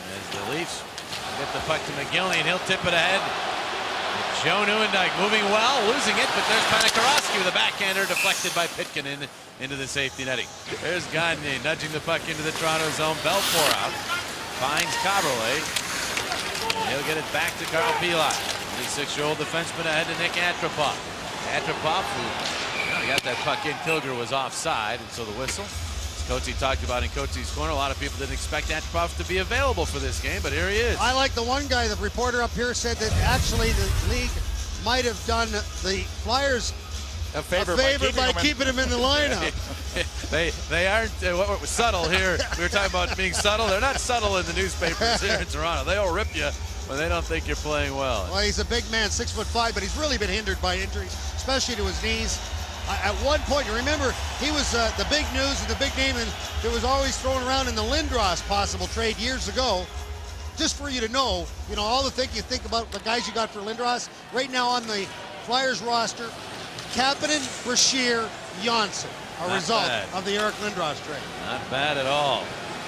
As the Leafs get the puck to McGinley, and he'll tip it ahead. Joe Nieuwendyk moving well, losing it, but there's Panakarowski with a backhander deflected by Pitkin into the safety netting. There's Gagne nudging the puck into the Toronto zone. Belfour out, finds Caberlet. He'll get it back to Carl Pilak. The 6-year-old defenseman ahead to Nick Antropov. Antropov, who got that puck in. Kilger was offside, and so the whistle. As Coatsy talked about in Coatsy's corner, a lot of people didn't expect Antropov to be available for this game, but here he is. I like the one guy, the reporter up here said that actually the league might have done the Flyers a favor by keeping him in the lineup. they aren't what was subtle here. We were talking about being subtle. They're not subtle in the newspapers here in Toronto. They'll rip you when they don't think you're playing well. Well, he's a big man, 6'5", but he's really been hindered by injuries, especially to his knees. At one point, you remember, he was the big news and the big name, and it was always thrown around in the Lindros possible trade years ago. Just for you to know, all the things you think about the guys you got for Lindros, right now on the Flyers roster, Kapanen, Brashear, Janssen, a result of the Eric Lindros trade. Not bad at all.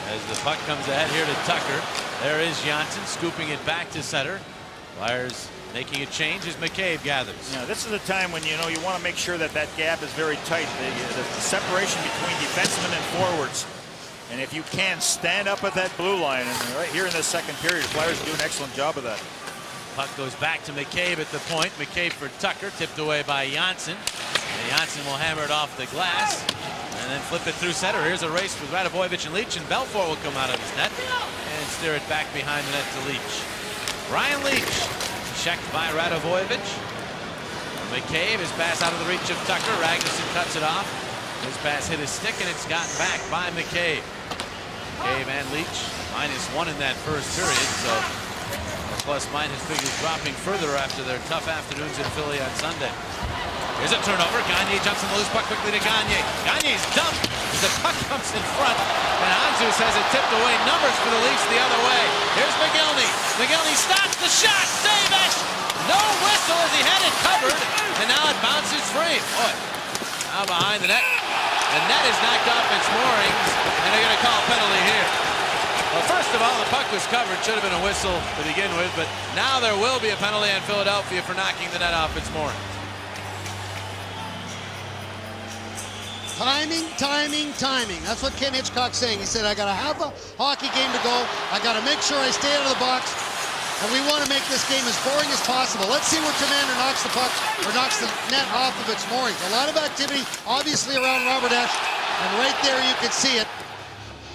As the puck comes ahead here to Tucker. There is Janssen scooping it back to center. Flyers making a change as McCabe gathers. Yeah, this is a time when you want to make sure that gap is very tight. The separation between defensemen and forwards. And if you can stand up at that blue line, and right here in the second period, Flyers do an excellent job of that. Puck goes back to McCabe at the point. McCabe for Tucker, tipped away by Janssen. And Janssen will hammer it off the glass and then flip it through center. Here's a race with Radovojevic and Leach, and Belfour will come out of his net and steer it back behind the net to Leach. Brian Leach checked by Radovojevic. McCabe, his pass out of the reach of Tucker. Ragnarsson cuts it off. His pass hit his stick, and it's gotten back by McCabe. McCabe and Leach -1 in that first period, so plus-minus figures dropping further after their tough afternoons in Philly on Sunday. Here's a turnover. Gagne jumps on the loose puck quickly to Gagne. Gagne's dumped. The puck comes in front, and Hanzus has it tipped away. Numbers for the Leafs the other way. Here's McGillney. McGillney stops the shot. Davis. No whistle as he had it covered, and now it bounces free. Boy, now behind the net. The net is knocked off its moorings, and they're going to call a penalty here. Well, first of all, the puck was covered. Should have been a whistle to begin with, but now there will be a penalty on Philadelphia for knocking the net off its moorings. Timing, timing, timing. That's what Ken Hitchcock's saying. He said, I got to have a hockey game to go. I got to make sure I stay out of the box. And we want to make this game as boring as possible. Let's see where Commander knocks the puck or knocks the net off of its moorings. A lot of activity, obviously, around Robert Esche. And right there, you could see it.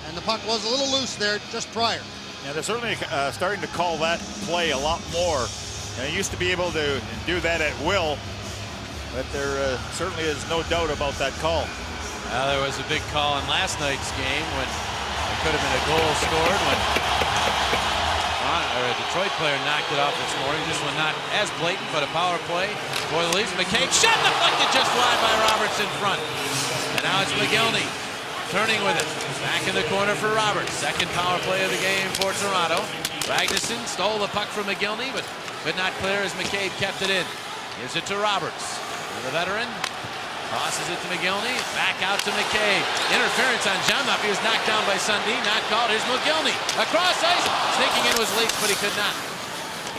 And the puck was a little loose there just prior. Yeah, they're certainly starting to call that play a lot more. They used to be able to do that at will, but there certainly is no doubt about that call. Well, there was a big call in last night's game when there could have been a goal scored when a Detroit player knocked it off this morning. This one not as blatant, but a power play for the Leafs. McCabe shot deflected just wide by Roberts in front. And now it's McGillney turning with it. Back in the corner for Roberts. Second power play of the game for Toronto. Ragnarsson stole the puck from McGillney, but could not clear as McCabe kept it in. Gives it to Roberts. And the veteran tosses it to McGillney. Back out to McCabe. Interference on Jamnov. He was knocked down by Sundin. Not called. Here's McGillney. Across ice. Sneaking in was Leach, but he could not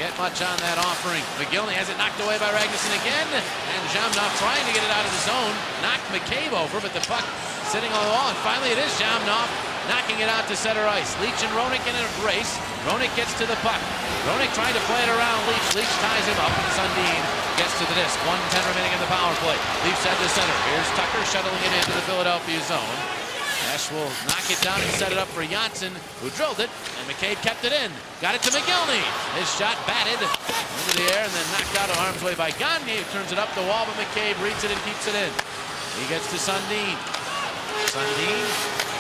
get much on that offering. McGillney has it knocked away by Ragnarsson again. And Jamnov trying to get it out of the zone. Knocked McCabe over, but the puck sitting on the wall. And finally it is Jamnov knocking it out to center ice. Leach and Roenick in a race. Roenick gets to the puck. Roenick trying to play it around Leach. Leach ties him up, and Sundin gets to the disc. 1:10 remaining in the power play. Leafs at the center. Here's Tucker shuttling it into the Philadelphia zone. Esche will knock it down and set it up for Janssen, who drilled it, and McCabe kept it in. Got it to McGillney. His shot batted into the air and then knocked out of harm's way by Gagne, who turns it up the wall, but McCabe reads it and keeps it in. He gets to Sundin. Sundin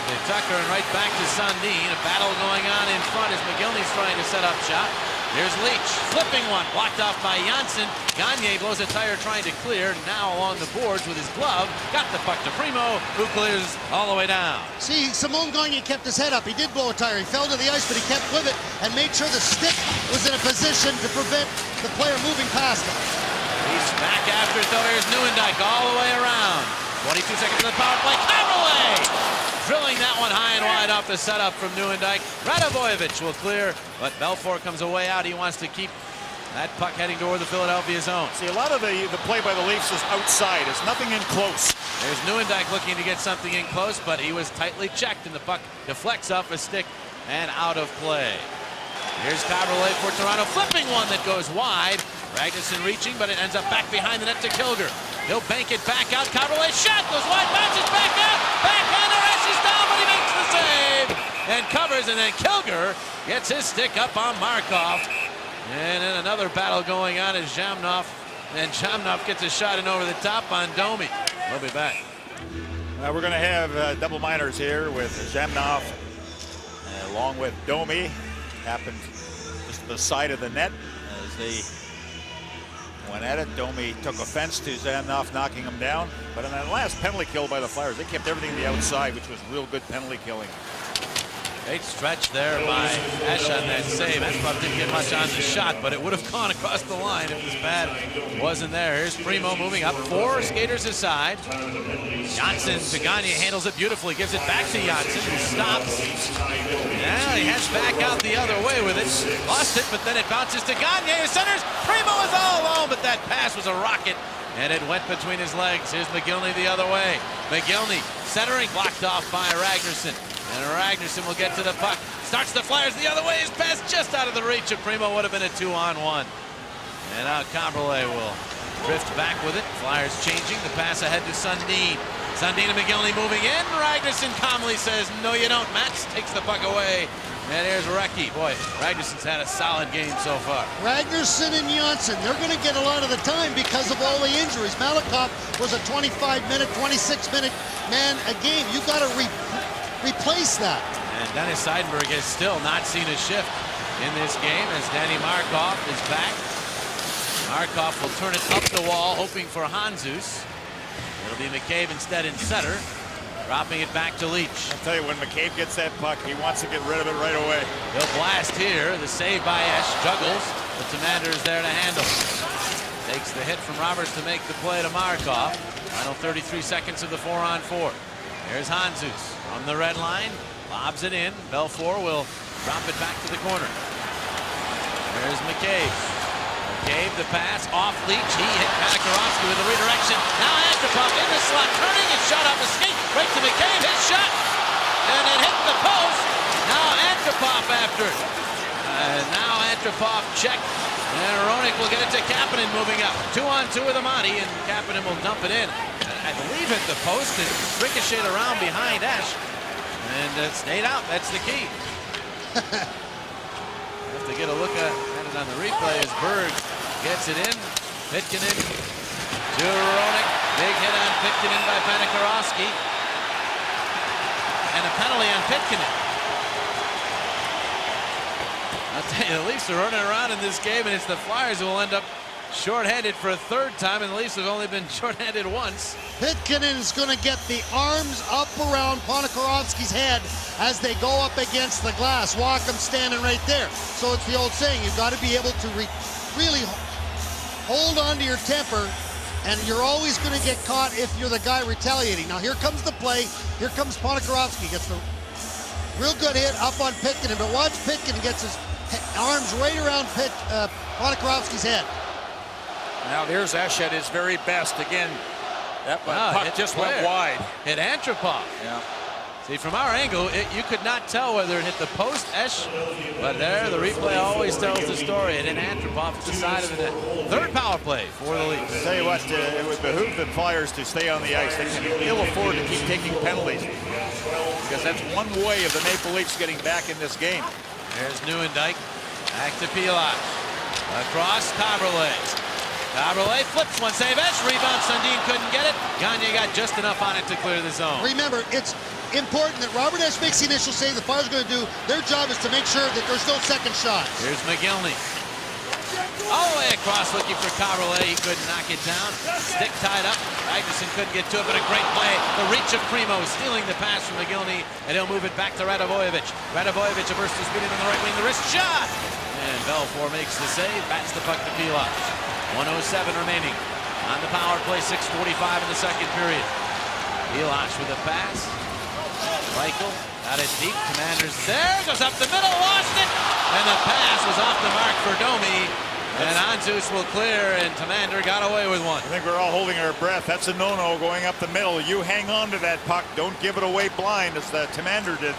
to Tucker, and right back to Sundin. A battle going on in front as McGillney's trying to set up shot. Here's Leach, flipping one, blocked off by Janssen. Gagne blows a tire trying to clear. Now along the boards with his glove. Got the puck to Primo, who clears all the way down. See, Simon Gagne kept his head up. He did blow a tire. He fell to the ice, but he kept with it and made sure the stick was in a position to prevent the player moving past him. He's back after it, though. Here's Nieuwendyk all the way around. 22 seconds of the power play. Coverley! Drilling that one high and wide off the setup from Nieuwendyk. Radovojevic will clear, but Belfour comes away out. He wants to keep that puck heading toward the Philadelphia zone. See, a lot of the play by the Leafs is outside. It's nothing in close. There's Nieuwendyk looking to get something in close, but he was tightly checked, and the puck deflects off a stick and out of play. Here's Coverley for Toronto, flipping one that goes wide. Ragnarsson reaching, but it ends up back behind the net to Kilger. He'll bank it back out. Coverley shot goes wide, bounces back out. Backhander, is down, but he makes the save and covers, and then Kilger gets his stick up on Markov. And then another battle going on as Jamnov gets a shot in over the top on Domi. We'll be back. We're going to have double minors here with Jamnov along with Domi. Happened just to the side of the net as they went at it. Domi took offense to Jamnov knocking him down. But in that last penalty kill by the Flyers, they kept everything to the outside, which was real good penalty killing. Great stretch there by Esch on that save. Antropov didn't get much on the shot, but it would have gone across the line if this pad wasn't there. Here's Primo moving up, 4 skaters aside. Janssen to Gagne, handles it beautifully, gives it back to Janssen, who stops. Now he heads back out the other way with it. Lost it, but then it bounces to Gagne, who centers. Primo is all alone, but that pass was a rocket, and it went between his legs. Here's McGillney the other way. McGillney centering, blocked off by Ragnarsson. And Ragnarsson will get to the puck. Starts the Flyers the other way. His pass just out of the reach of Primo. Would have been a 2-on-1. And now Comberley will drift back with it. Flyers changing. The pass ahead to Sundin. Sundin and McGillney moving in. Ragnarsson calmly says, no you don't, Mats. Takes the puck away. And here's Recchi. Boy, Ragnarsson's had a solid game so far. Ragnarsson and Janssen, they're going to get a lot of the time because of all the injuries. Malakoff was a 25-minute, 26-minute man a game. You got to replace that. And Dennis Seidenberg has still not seen a shift in this game as Danny Markov is back. Markov will turn it up the wall, hoping for Hanzus. It'll be McCabe instead in center, dropping it back to Leach. I'll tell you, when McCabe gets that puck, he wants to get rid of it right away. He'll blast here. The save by Esch, juggles, but Tamander is there to handle. Takes the hit from Roberts to make the play to Markov. Final 33 seconds of the 4-on-4. Here's Hanzus from the red line, lobs it in. Belfour will drop it back to the corner. There's McCabe. McCabe, the pass off Leach. He hit Panakarowski with a redirection. Now Antropov in the slot, turning and shot off a skate. Right to McCabe, his shot, and it hit the post. Now Antropov after it. Now Antropov check, and Hronek will get it to Kapanen moving up. 2-on-2 with Amati, and Kapanen will dump it in. I believe hit the post and ricocheted around behind Esch, and stayed out. That's the key. Have to get a look at it on the replay as Berg gets it in. Pitkanen to Hronek. Big hit on Pitkanen by Panakarowski, and a penalty on Pitkanen. I'll tell you, the Leafs are running around in this game, and it's the Flyers who will end up shorthanded for a 3rd time, and the Leafs have only been shorthanded once. Pitkanen's going to get the arms up around Ponikarovsky's head as they go up against the glass. Wacom standing right there. So it's the old saying, you've got to be able to really hold on to your temper, and you're always going to get caught if you're the guy retaliating. Now here comes the play. Here comes Ponikarovsky. Gets the real good hit up on Pitkanen, but watch Pitkanen gets his arms right around Ponikarovsky's head. Now there's Esch at his very best. Again, that puck just went wide. Hit Antropov. Yeah. See, from our angle, you could not tell whether it hit the post, Esch, but there, the replay always tells the story. It hit Antropov at the side of the net. 3rd power play for the Leafs. I'll tell you what, it would behoove the Flyers to stay on the ice. They can ill afford to keep taking penalties, because that's one way of the Maple Leafs getting back in this game. There's Nieuwendyk. Back to Pilar. Across Comberley. Comberley flips one, save Esch. Rebound, Sundin couldn't get it. Gagne got just enough on it to clear the zone. Remember, it's important that Robert Esch makes the initial save. The Flyers are going to do their job is to make sure that there's no second shot. Here's McGillney. All the way across looking for Comberley. He couldn't knock it down. Stick tied up. Ragnarsson couldn't get to it, but a great play. The reach of Primo stealing the pass from McGillney, and he'll move it back to Radovojevic. Radovojevic, a burst of speed on the right wing. The wrist shot! And Belfour makes the save. Bats the puck to Pilar. 1:07 remaining on the power play. 6:45 in the second period. Pilar with a pass. Reichel got it deep. Commander's there. Goes up the middle. Lost it. And the pass was off the mark for Domi. And Hanzus will clear, and Tamander got away with one. I think we're all holding our breath. That's a no-no going up the middle. You hang on to that puck. Don't give it away blind, as the Tamander did.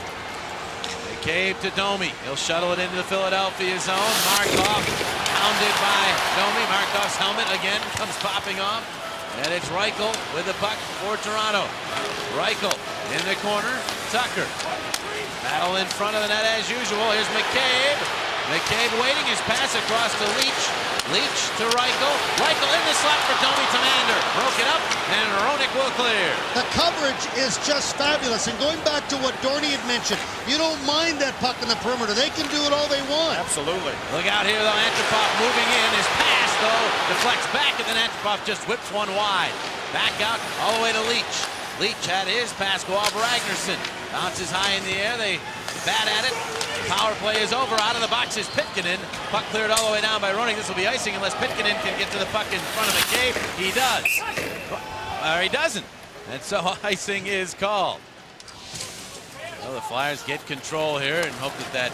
McCabe to Domi. He'll shuttle it into the Philadelphia zone. Markov pounded by Domi. Markov's helmet again comes popping off. And it's Reichel with the puck for Toronto. Reichel in the corner. Tucker. Battle in front of the net as usual. Here's McCabe. McCabe waiting his pass across to Leach. Leach to Reichel. Reichel in the slot for Domi. Tamander. Broke it up, and Hronek will clear. The coverage is just fabulous. And going back to what Dorney had mentioned, you don't mind that puck in the perimeter. They can do it all they want. Absolutely. Look out here, though. Antropov moving in. His pass, though, deflects back, and then Antropov just whips one wide. Back out all the way to Leach. Leach had his pass go off Ragnarsson. Bounces high in the air. They bad at it. Power play is over. Out of the box is Pitkanen. Puck cleared all the way down by Roenick. This will be icing unless Pitkanen can get to the puck in front of McCabe. He does. Or he doesn't. And so icing is called. Well, the Flyers get control here and hope that that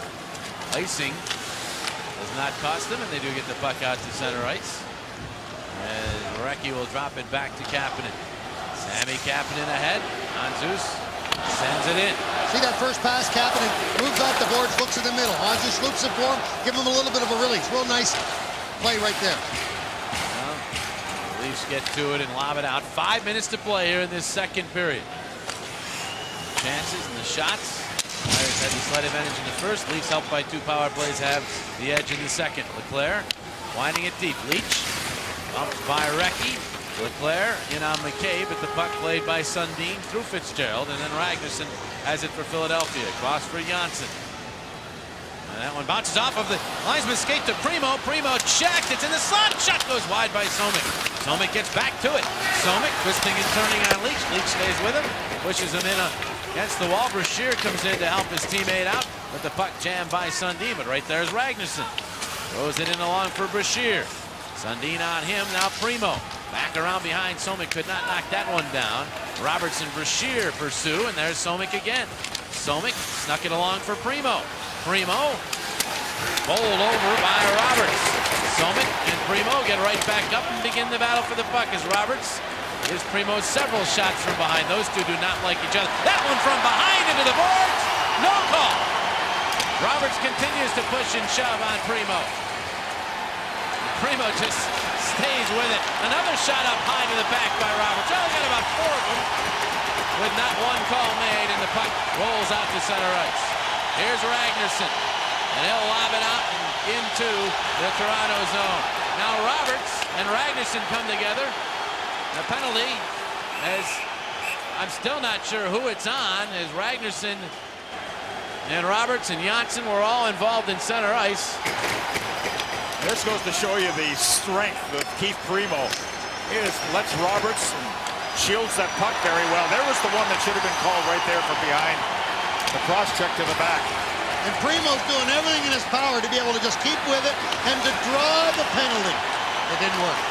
icing does not cost them, and they do get the puck out to center ice. And Recchi will drop it back to Kapanen. Sammy Kapanen ahead. Hanzus sends it in. See that first pass? Kapanen moves off the boards, looks in the middle. Hanzus loops it for him, give him a little bit of a release. Real nice play right there. Well, the Leafs get to it and lob it out. 5 minutes to play here in this second period. Chances and the shots. Flyers had the slight advantage in the first. Leafs, helped by 2 power plays, have the edge in the second. Leclaire winding it deep. Leach bumped by Recchi. Leclaire in on McCabe, but the puck played by Sundin through Fitzgerald, and then Ragnarsson has it for Philadelphia. Cross for Janssen. And that one bounces off of the linesman skate to Primo. Primo checked. It's in the slot. Shot goes wide by Somek. Somek gets back to it. Somek twisting and turning on Leach. Leach stays with him. Pushes him in against the wall. Brashear comes in to help his teammate out, but the puck jammed by Sundin. But right there's Ragnarsson. Throws it in along for Brashear. Sundin on him. Now Primo. Back around behind. Somek could not knock that one down. Robertson, Brashear pursue, and there's Somek again. Somek snuck it along for Primo. Primo bowled over by Roberts. Somek and Primo get right back up and begin the battle for the puck as Roberts gives Primo several shots from behind. Those two do not like each other. That one from behind into the boards. No call. Roberts continues to push and shove on Primo. Primo just stays with it. Another shot up high to the back by Roberts. Oh, got about 4 of them with not one call made, and the puck rolls out to center ice. Here's Ragnarsson, and he'll lob it out and into the Toronto zone. Now Roberts and Ragnarsson come together. The penalty, as I'm still not sure who it's on, as Ragnarsson and Roberts and Janssen were all involved in center ice. This goes to show you the strength of Keith Primo. He just lets Roberts and shields that puck very well. There was the one that should have been called right there from behind. The cross check to the back. And Primo's doing everything in his power to be able to just keep with it and to draw the penalty. It didn't work.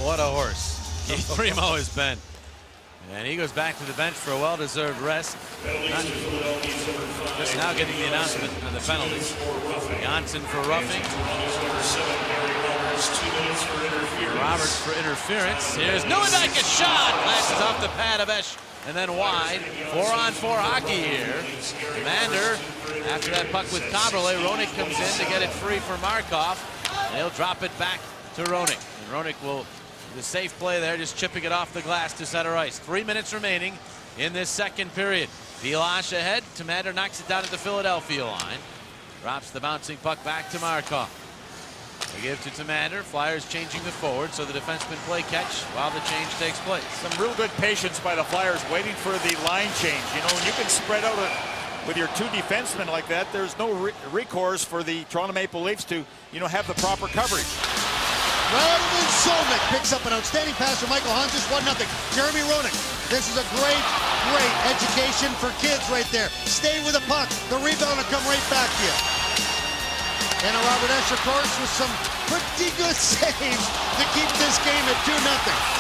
What a horse Keith Primo has been. And he goes back to the bench for a well-deserved rest. Just now getting the announcement of the penalties. Janssen for roughing. Roberts for interference. Here's Newendike, a shot. Glasses off the pad of Esch and then wide. 4-on-4 hockey here. Commander, after that puck with Kaberle, Roenick comes in to get it free for Markov. And he'll drop it back to Roenick. And Roenick will the safe play there, just chipping it off the glass to center ice. 3 minutes remaining in this second period. Vilash ahead. Tomander knocks it down at the Philadelphia line. Drops the bouncing puck back to Markov. They give to Tomander. Flyers changing the forward so the defensemen play catch while the change takes place. Some real good patience by the Flyers waiting for the line change. You know, when you can spread out with your 2 defensemen like that, there's no recourse for the Toronto Maple Leafs to, you know, have the proper coverage. Radovan Somek picks up an outstanding pass from Michael Hanzus, 1-0. Jeremy Roenick. This is a great, great education for kids right there. Stay with the puck. The rebound will come right back to you. And a Robert Esch, of course, with some pretty good saves to keep this game at 2-0.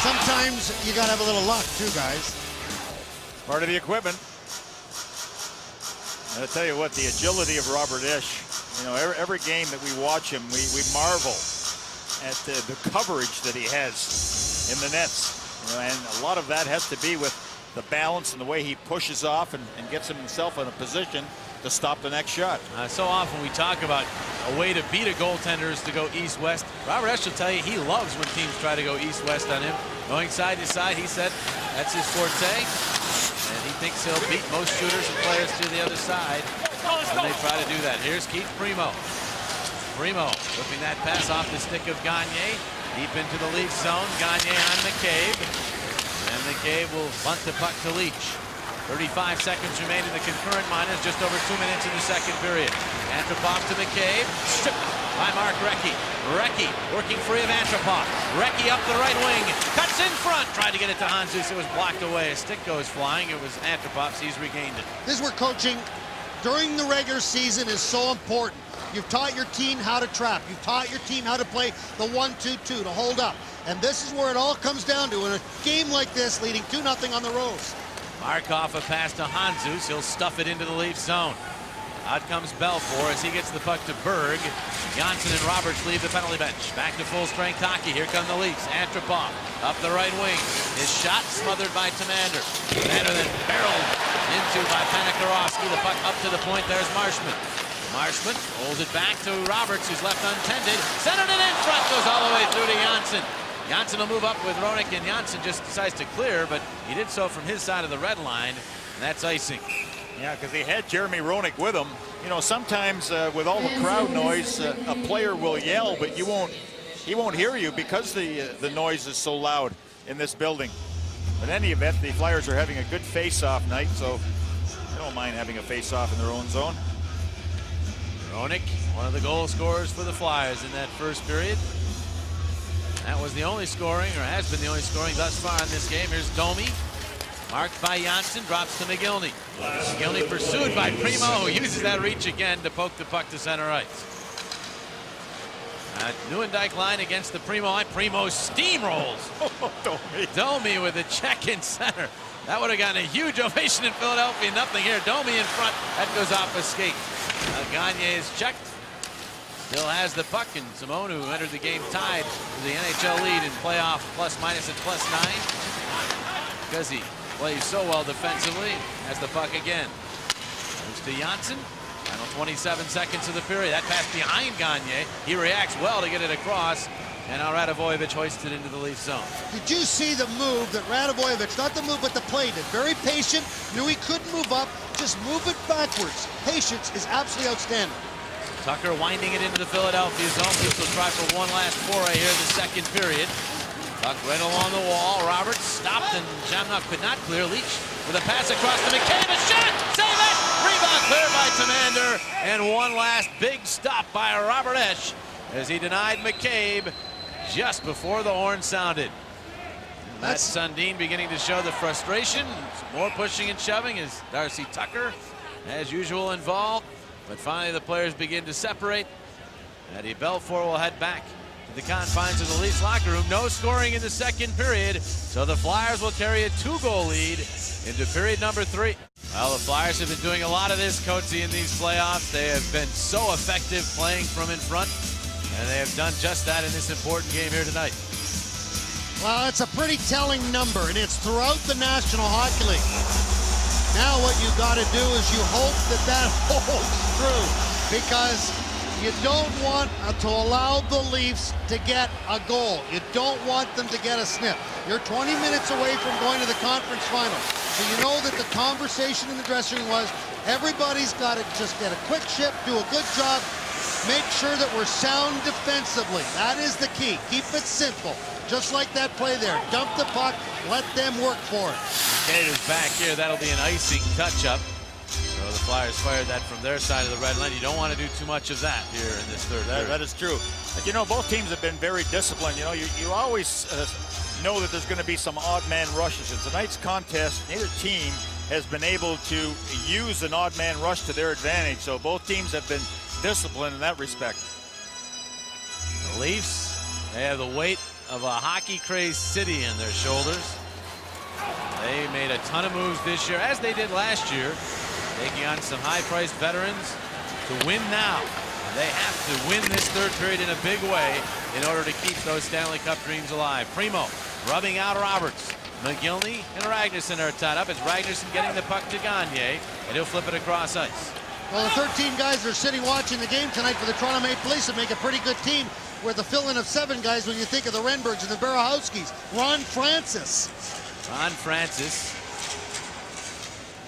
Sometimes you got to have a little luck, too, guys. Part of the equipment. And I'll tell you what, the agility of Robert Esch, you know, every game that we watch him, we marvel at the coverage that he has in the nets. You know, and a lot of that has to be with the balance and the way he pushes off and gets himself in a position to stop the next shot. So often we talk about a way to beat a goaltender is to go east-west. Robert Esch will tell you he loves when teams try to go east-west on him. Going side to side, he said that's his forte. And he thinks he'll beat most shooters and players to the other side when they try to do that. Here's Keith Primo. Primo whipping that pass off the stick of Gagne. Deep into the Leafs zone. Gagne on McCabe. And McCabe will bunt the puck to Leach. 35 seconds remain in the concurrent minors, just over 2 minutes in the second period. Antropov to McCabe, stripped by Mark Recchi. Recchi working free of Antropov. Recchi up the right wing, cuts in front, tried to get it to Handzus. It was blocked away. A stick goes flying. It was Antropov's. He's regained it. This is where coaching during the regular season is so important. You've taught your team how to trap. You've taught your team how to play the 1-2-2, to hold up. And this is where it all comes down to in a game like this, leading 2-0 on the Rose. Markov a pass to Handzus. He'll stuff it into the Leaf zone. Out comes Belfour as he gets the puck to Berg. Johnson and Roberts leave the penalty bench. Back to full-strength hockey. Here come the Leafs. Antropov up the right wing. His shot smothered by Tamander. Tamander then barreled into by Panakarowski. The puck up to the point. There's Marshman. Marshman holds it back to Roberts, who's left untended. Centered it in front. Goes all the way through to Janssen. Janssen will move up with Roenick, and Janssen just decides to clear, but he did so from his side of the red line, and that's icing. Yeah, because he had Jeremy Roenick with him. You know, sometimes with all the crowd noise, a player will yell, but he won't hear you because the noise is so loud in this building. But in any event, the Flyers are having a good face-off night, so they don't mind having a face-off in their own zone. Roenick, one of the goal scorers for the Flyers in that first period. That was the only scoring, or has been the only scoring thus far in this game. Here's Domi. Marked by Janssen, drops to McGillney. McGillney pursued by Primo, who uses that reach again to poke the puck to center ice. Nieuwendyk line against the Primo line. Primo steamrolls. Domi with a check in center. That would have gotten a huge ovation in Philadelphia. Nothing here. Domi in front. That goes off a skate. Gagne is checked. Still has the puck, and Simone, who entered the game tied to the NHL lead in playoff plus-minus at +9. Because he plays so well defensively, has the puck again. Moves to Janssen. Final 27 seconds of the period. That pass behind Gagne. He reacts well to get it across, and now Radivojevic hoists it into the Leaf zone. Did you see the move that Radivojevic, not the move, but the play did? Very patient, knew he couldn't move up, just move it backwards. Patience is absolutely outstanding. Tucker winding it into the Philadelphia zone. Leafs will try for one last foray here in the second period. Puck right along the wall. Roberts stopped, and Jamnok could not clear. Leach with a pass across to McCabe. A shot! Save it! Rebound cleared by Tamander. And one last big stop by Robert Esch as he denied McCabe just before the horn sounded. Matt Sundin beginning to show the frustration. Some more pushing and shoving as Darcy Tucker, as usual, involved. But finally the players begin to separate. Eddie Belfour will head back to the confines of the Leafs locker room. No scoring in the second period, so the Flyers will carry a 2-goal lead into period number 3. Well, the Flyers have been doing a lot of this, Coatsy, in these playoffs. They have been so effective playing from in front, and they have done just that in this important game here tonight. Well, it's a pretty telling number, and it's throughout the National Hockey League. Now what you got to do is you hope that that holds true, because you don't want to allow the Leafs to get a goal. You don't want them to get a sniff. You're 20 minutes away from going to the conference final. So you know that the conversation in the dressing room was everybody's got to just get a quick shift, do a good job, make sure that we're sound defensively. That is the key. Keep it simple. Just like that play there. Dump the puck, let them work for it. Gators back here. That'll be an icing touch-up. So the Flyers fired that from their side of the red line. You don't want to do too much of that here in this third period. That is true. But you know, both teams have been very disciplined. You know, you always know that there's going to be some odd man rushes. In tonight's contest, neither team has been able to use an odd man rush to their advantage. So both teams have been disciplined in that respect. The Leafs, they have the weight of a hockey-crazed city in their shoulders. They made a ton of moves this year, as they did last year, taking on some high-priced veterans to win now. They have to win this third period in a big way in order to keep those Stanley Cup dreams alive. Primo rubbing out Roberts. McGillney and Ragnarsson are tied up. It's Ragnarsson getting the puck to Gagne, and he'll flip it across ice. Well, the 13 guys that are sitting watching the game tonight for the Toronto Maple Leafs would make a pretty good team with a fill-in of 7 guys when you think of the Renbergs and the Berehowskis. Ron Francis. Ron Francis,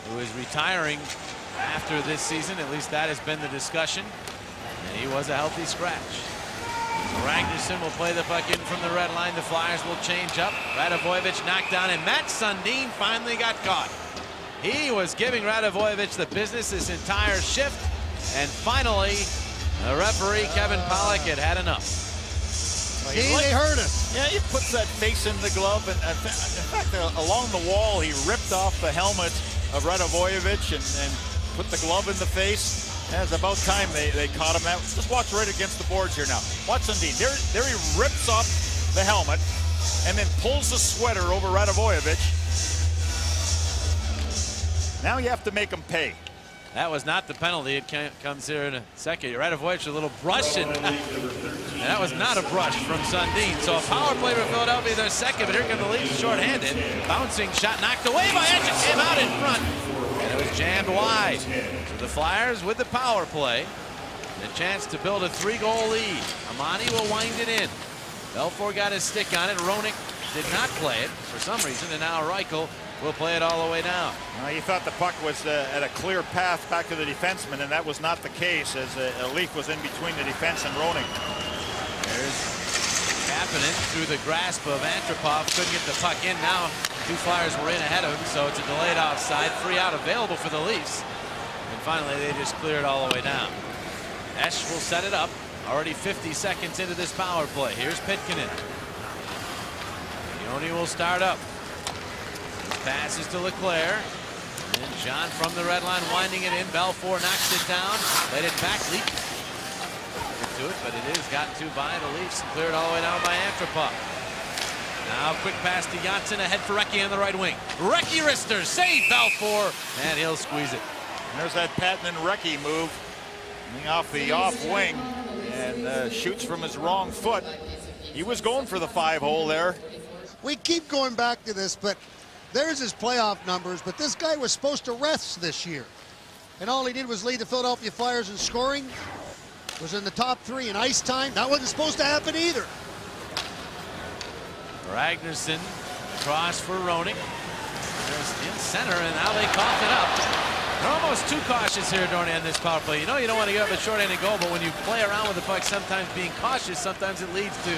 who is retiring after this season. At least that has been the discussion. And he was a healthy scratch. Ragnarsson will play the puck in from the red line. The Flyers will change up. Radivojevic knocked down, and Matt Sundin finally got caught. He was giving Radovojevic the business this entire shift. And finally, the referee, Kevin Pollock, had enough. See, they hurt us. Yeah, he puts that face in the glove. And in fact, along the wall, he ripped off the helmet of Radovojevic and put the glove in the face. Yeah, it's about time they caught him. Just watch right against the boards here now. Watch Sundin. There he rips off the helmet and then pulls the sweater over Radovojevic. Now you have to make him pay. That was not the penalty. It comes here in a second. Radovojevic, a little brush, and that was not a brush from Sundin. So a power play for Philadelphia, their second, but here come the Leafs shorthanded. Bouncing shot knocked away by Edge. It came out in front, and it was jammed wide. So the Flyers with the power play, and a chance to build a 3-goal lead. Amani will wind it in. Belfour got his stick on it. Roenick did not play it for some reason, and now Reichel will play it all the way down. You thought the puck was at a clear path back to the defenseman, and that was not the case, as a Leaf was in between the defense and Roenick. There's Kapanen through the grasp of Antropov. Couldn't get the puck in. Now 2 Flyers were in ahead of him, so it's a delayed offside. 3 out available for the Leafs. And finally, they just clear it all the way down. Esch will set it up. Already 50 seconds into this power play. Here's Pitkanen. Yoni will start up. Passes to Leclerc. And John from the red line winding it in. Belfour knocks it down. Let it back. Leap to it, but it is gotten to by the Leafs and cleared all the way down by Antropov. Now quick pass to Janssen ahead for Recchi on the right wing. Recchi wrister, save Belfour, and he'll squeeze it. And there's that Patton and Recchi move. Off the off wing and shoots from his wrong foot. He was going for the 5-hole there. We keep going back to this, but there's his playoff numbers, but this guy was supposed to rest this year. And all he did was lead the Philadelphia Flyers in scoring. Was in the top 3 in ice time. That wasn't supposed to happen either. Ragnarsson cross for Roenick. There's in center, and now they cough it up. They're almost too cautious here, Dorney, on this power play. You know you don't want to give up a short-handed goal, but when you play around with the puck, sometimes being cautious, sometimes it leads to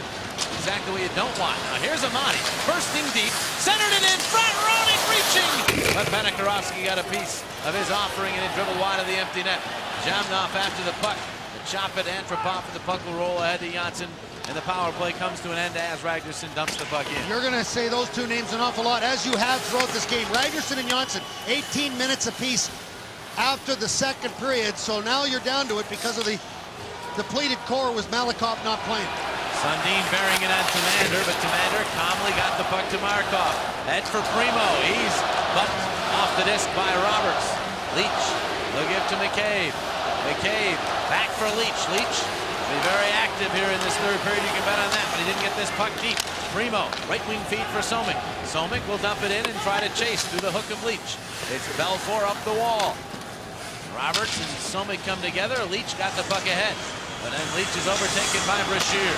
exactly what you don't want. Now here's Amani, bursting deep, centered it in front, Roenick reaching! But Penikarovsky got a piece of his offering, and it dribbled wide of the empty net. Jamnov after the puck. The chop at Antropov, and the puck will roll ahead to Janssen. And the power play comes to an end as Ragnarsson dumps the puck in. You're going to say those 2 names an awful lot, as you have throughout this game. Ragnarsson and Janssen, 18 minutes apiece after the second period. So now you're down to it because of the depleted core with Malakoff not playing. Sundin bearing it on Tamander, but Tamander calmly got the puck to Markov. Head for Primo. He's bumped off the disc by Roberts. Leach will give to McCabe. McCabe back for Leach. Leach be very active here in this third period. You can bet on that, but he didn't get this puck deep. Primo, right wing feed for Somik. Somik will dump it in and try to chase through the hook of Leach. It's Belfour up the wall. Roberts and Somik come together. Leach got the puck ahead, but then Leach is overtaken by Brashear.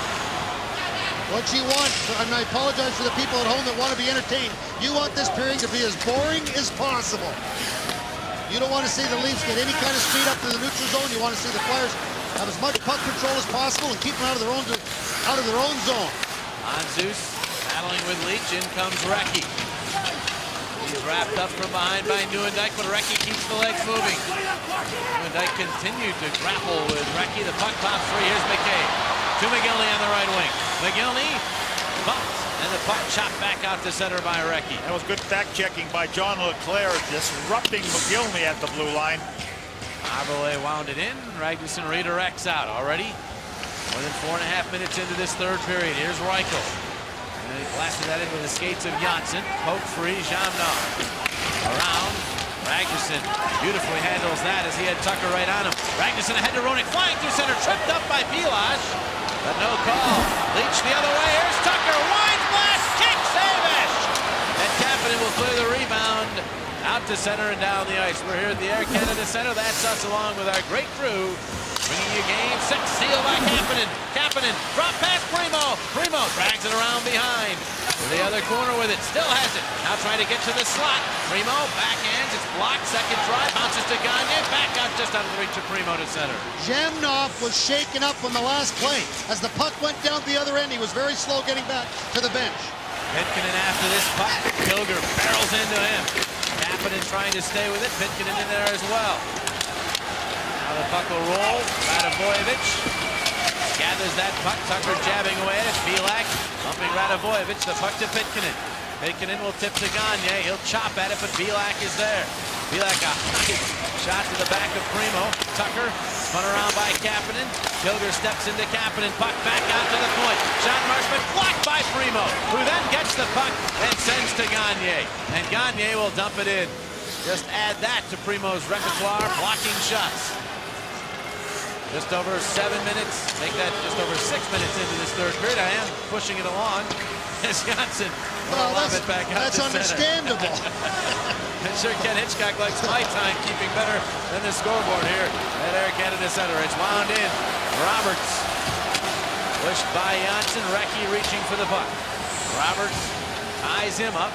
What you want, and I apologize for the people at home that want to be entertained, you want this period to be as boring as possible. You don't want to see the Leafs get any kind of speed up to the neutral zone. You want to see the Flyers have as much puck control as possible and keep them out of their own zone. Anzus battling with Leach. In comes Recchi. He's wrapped up from behind by Nieuwendyk, but Recchi keeps the legs moving. Nieuwendyk continued to grapple with Recchi. The puck pops free. Here's McCabe to McGillney on the right wing. McGillney bumped, and the puck chopped back out to center by Recchi. That was good back-checking by John Leclerc, disrupting McGillney at the blue line. Arbolé wound it in. Ragnarsson redirects out already. More than 4.5 minutes into this third period. Here's Reichel. And he blasted that into the skates of Janssen. Poke free, Jamnov. Around. Ragnarsson beautifully handles that as he had Tucker right on him. Ragnarsson ahead to Roenick, flying through center, tripped up by Pilas, but no call. Leach the other way. Here's Tucker. Wide blast, kick, save it. And Kapanen will clear the rebound out to center and down the ice. We're here at the Air Canada Center. That's us along with our great crew, bringing you game 6. Sealed by Kapanen. Kapanen drop past Primo. Primo drags it around behind. To the other corner with it. Still has it. Now trying to get to the slot. Primo backhands. It's blocked. Second try. Bounces to Gagne. Back out just out of the reach of Primo to center. Jamnov was shaken up on the last play. As the puck went down the other end, he was very slow getting back to the bench. Pitkanen after this puck. Kilger barrels into him. Kapanen trying to stay with it. Pitkanen in there as well. Now the puck will roll. Radavojevic gathers that puck. Tucker jabbing away at it. Belak bumping Radavojevic. The puck to Pitkanen. Pitkanen will tip to Gagne. He'll chop at it, but Belak is there. Belak a high shot to the back of Primo. Tucker spun around by Kapanen. Kilger steps into Kapanen. Puck back out to the point. Shot Marshman blocked by Primo, who then gets the puck and sends to Gagne. And Gagne will dump it in. Just add that to Primo's repertoire, blocking shots. Just over 7 minutes. Make that just over 6 minutes into this third period. I am pushing it along. As Johnson will lob it back out that's to understandable. And sure Ken Hitchcock likes my time keeping better than the scoreboard here at Air Canada Center. It's wound in. Roberts pushed by Johnson. Recchi reaching for the puck. Roberts ties him up.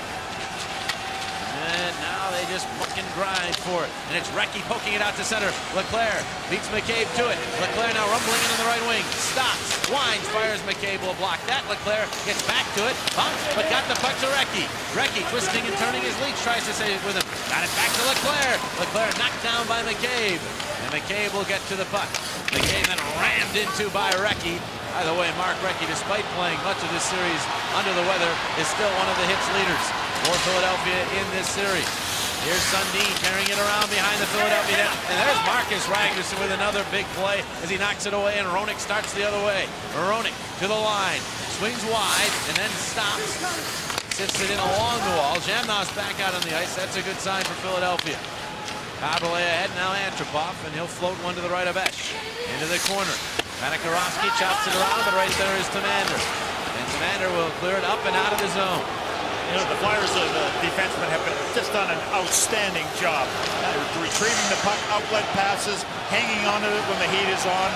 And now they just fucking grind for it. And it's Recchi poking it out to center. Leclerc beats McCabe to it. Leclerc now rumbling into the right wing. Stops, winds, fires. McCabe will block that. Leclerc gets back to it. Bumps, but got the puck to Recchi. Recchi twisting and turning his lead. Tries to save it with him. Got it back to Leclerc. Leclerc knocked down by McCabe. And McCabe will get to the puck. McCabe then rammed into by Recchi. By the way, Mark Recchi, despite playing much of this series under the weather, is still one of the hits leaders for Philadelphia in this series. Here's Sundin carrying it around behind the Philadelphia net. And there's Marcus Ragnarsson with another big play as he knocks it away, and Roenick starts the other way. Roenick to the line, swings wide, and then stops. Sits it in along the wall. Jamnov's back out on the ice. That's a good sign for Philadelphia. Kaberle ahead, now Antropov, and he'll float one to the right of Esch. Into the corner. Manikarovsky chops it around, but right there is Tamander. And Tamander will clear it up and out of the zone. You know, the Flyers, the defensemen have just done an outstanding job. Retrieving the puck, outlet passes, hanging on to it when the heat is on.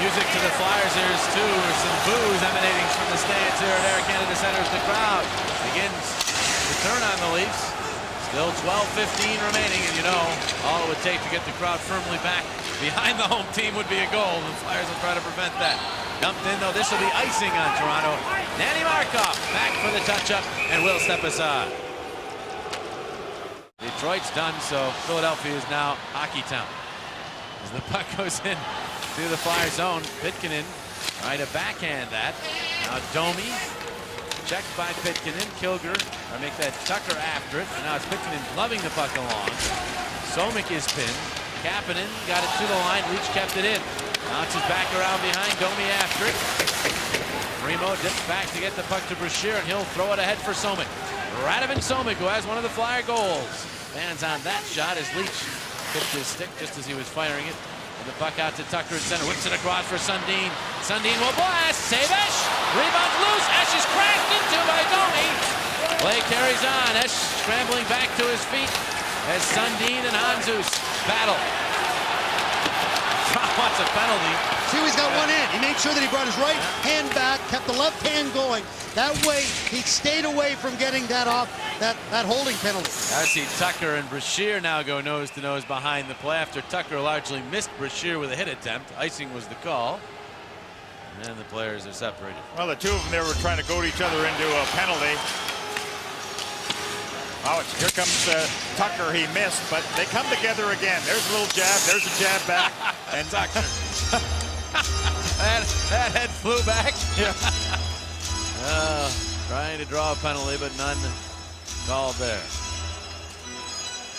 Music to the Flyers. There's some boos emanating from the stands here at Air Canada Center as the crowd begins to turn on the Leafs. Still 12:15 remaining, and you know, all it would take to get the crowd firmly back behind the home team would be a goal, and the Flyers will try to prevent that. Dumped in, though, this will be icing on Toronto. Nanny Markov back for the touch-up, and will step aside. Detroit's done, so Philadelphia is now hockey town. As the puck goes in to the Flyer zone, Pitkanen trying to backhand that. Now Domi, checked by Pitkanen. Kilger, I make that Tucker after it. And now it's Pitkanen gloving the puck along. Somik is pinned. Kapanen got it to the line. Leach kept it in. Bounces back around behind. Domi after it. Primo dips back to get the puck to Brashear, and he'll throw it ahead for Somik. Radovan Somik, who has one of the Flyer goals. Fans on that shot as Leach tipped his stick just as he was firing it. And the puck out to Tucker at center. Whips it across for Sundin. Sundin will blast. Save Esch. Rebound loose. Esch is crashed into by Domi. Play carries on. Esch scrambling back to his feet as Sundin and Handzus battle. Trump wants a penalty. See, he's got one hand. He made sure that he brought his right hand back, kept the left hand going. That way, he stayed away from getting that off, that holding penalty. I see Tucker and Brashear now go nose to nose behind the play after Tucker largely missed Brashear with a hit attempt. Icing was the call. And the players are separated. Well, the two of them there were trying to goad each other into a penalty. Oh, here comes Tucker. He missed, but they come together again. There's a little jab. There's a jab back. And Tucker. that head flew back. Yeah. Trying to draw a penalty, but none called there.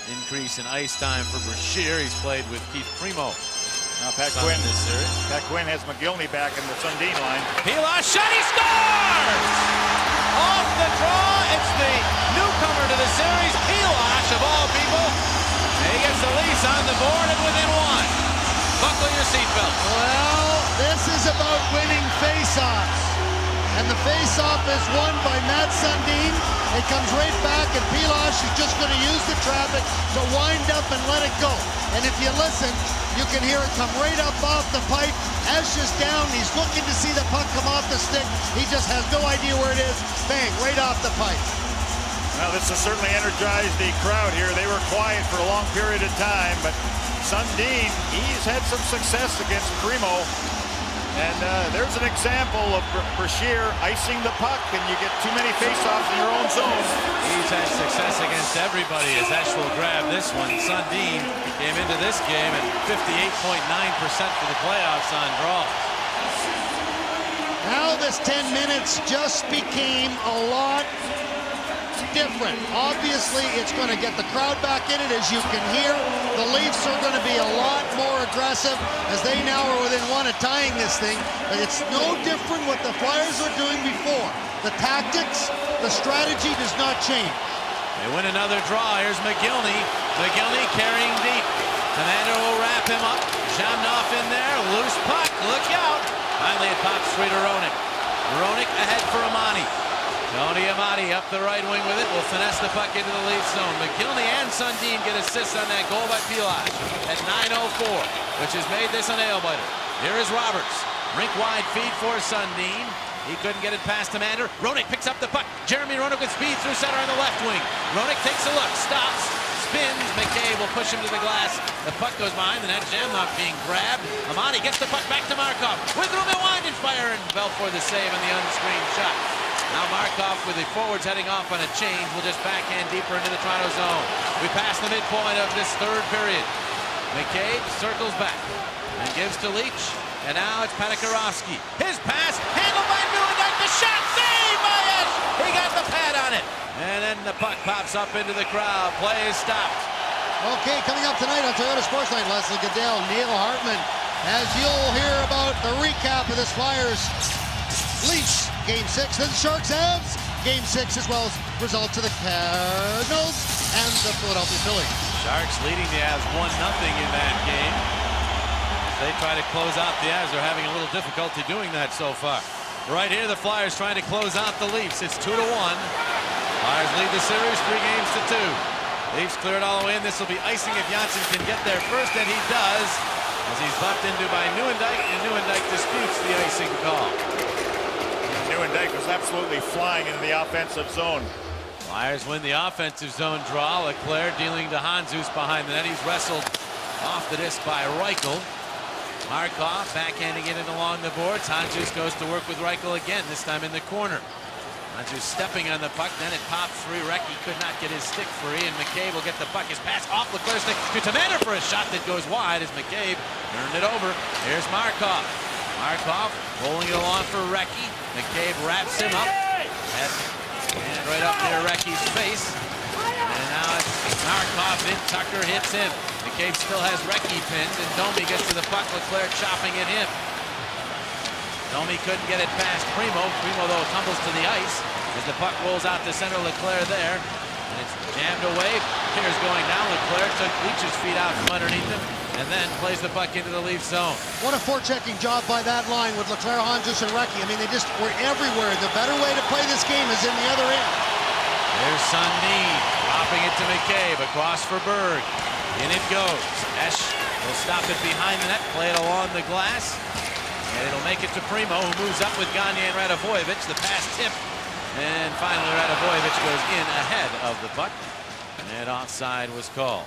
Increase in ice time for Brashear. He's played with Keith Primo. Now Pat Quinn has McGillney back in the Sundin line. Pilas shot, he scores! Off the draw, it's the newcomer to the series, Pilas of all people. And he gets the Leafs on the board and within one. Buckle your seatbelt. Well, this is about winning face-offs. And the face-off is won by Matt Sundin. It comes right back, and Pilas is just going to use the traffic to wind up and let it go. And if you listen, you can hear it come right up off the pipe. Esch is down. He's looking to see the puck come off the stick. He just has no idea where it is. Bang, right off the pipe. Well, this has certainly energized the crowd here. They were quiet for a long period of time, but Sundin, he's had some success against Primo. And there's an example of Brashear icing the puck, and you get too many faceoffs in your own zone. He's had success against everybody as Esch will grab this one. Sundin came into this game at 58.9% for the playoffs on draws. Now this 10 minutes just became a lot different. Obviously, it's going to get the crowd back in it, as you can hear. The Leafs are going to be a lot more aggressive as they now are within one of tying this thing. But it's no different what the Flyers were doing before. The tactics, the strategy does not change. They win another draw. Here's McGillney. McGillney carrying deep. Commander will wrap him up. Jamnoff in there. Loose puck. Look out. Finally, it pops free to Roenick. Roenick ahead for Amani. Tony Amati up the right wing with it. Will finesse the puck into the Leafs zone. McGillney and Sundin get assists on that goal by Pilash at 9:04, which has made this a nail-biter. Here is Roberts. Rink-wide feed for Sundin. He couldn't get it past Commander. Roenick picks up the puck. Jeremy Roenick with speed through center on the left wing. Roenick takes a look, stops, spins. McCabe will push him to the glass. The puck goes behind the net. Jamnoff being grabbed. Amani gets the puck back to Markov. With room and wide and fire, and Belfour the save on the unscreened shot. Now Markov with the forwards heading off on a change will just backhand deeper into the Toronto zone. We pass the midpoint of this third period. McCabe circles back and gives to Leach. And now it's Panikarovsky. His pass handled by Newendijk. The shot saved by Esch. He got the pad on it. And then the puck pops up into the crowd. Play is stopped. Okay, coming up tonight on Toyota Sportsline, Leslie Goodell, Neil Hartman. As you'll hear about the recap of this Flyers Leafs Game 6, then Sharks Avs Game 6, as well as results of the Cardinals and the Philadelphia Phillies. Sharks leading the Avs 1-0 in that game. As they try to close out the Avs, they're having a little difficulty doing that so far. Right here, the Flyers trying to close out the Leafs. It's 2-1. Flyers lead the series 3-2. Leafs clear it all the way in. This will be icing if Janssen can get there first, and he does, as he's bumped into by Newendijk, and Newendijk disputes the icing call. Newendijk was absolutely flying into the offensive zone. Flyers win the offensive zone draw. Leclerc dealing to Handzus behind the net. He's wrestled off the disc by Reichel. Markov backhanding it in along the boards. Handzus goes to work with Reichel again, this time in the corner. Handzus stepping on the puck, then it pops free. Recchi could not get his stick free, and McCabe will get the puck. His pass off Leclerc's stick to Commander for a shot that goes wide as McCabe turned it over. Here's Markov. Markov rolling it along for Recchi. McCabe wraps him up. And right up near Recchi's face. And now it's Markov in. Tucker hits him. McCabe still has Recchi pinned, and Domi gets to the puck. Leclerc chopping at him. Domi couldn't get it past Primo. Primo, though, tumbles to the ice as the puck rolls out to center. Leclerc there. And it's jammed away. Here's going down. Leclerc took Leach's feet out from underneath him, and then plays the puck into the Leaf zone. What a forechecking job by that line with Leclerc, Handzus, and Recchi. I mean, they just were everywhere. The better way to play this game is in the other end. There's Sundin dropping it to McCabe. Across for Berg. In it goes. Esch will stop it behind the net, play it along the glass. And it'll make it to Primo, who moves up with Gagne and Radivojevic. The pass tip. And finally, Radivojevic goes in ahead of the puck. And offside was called.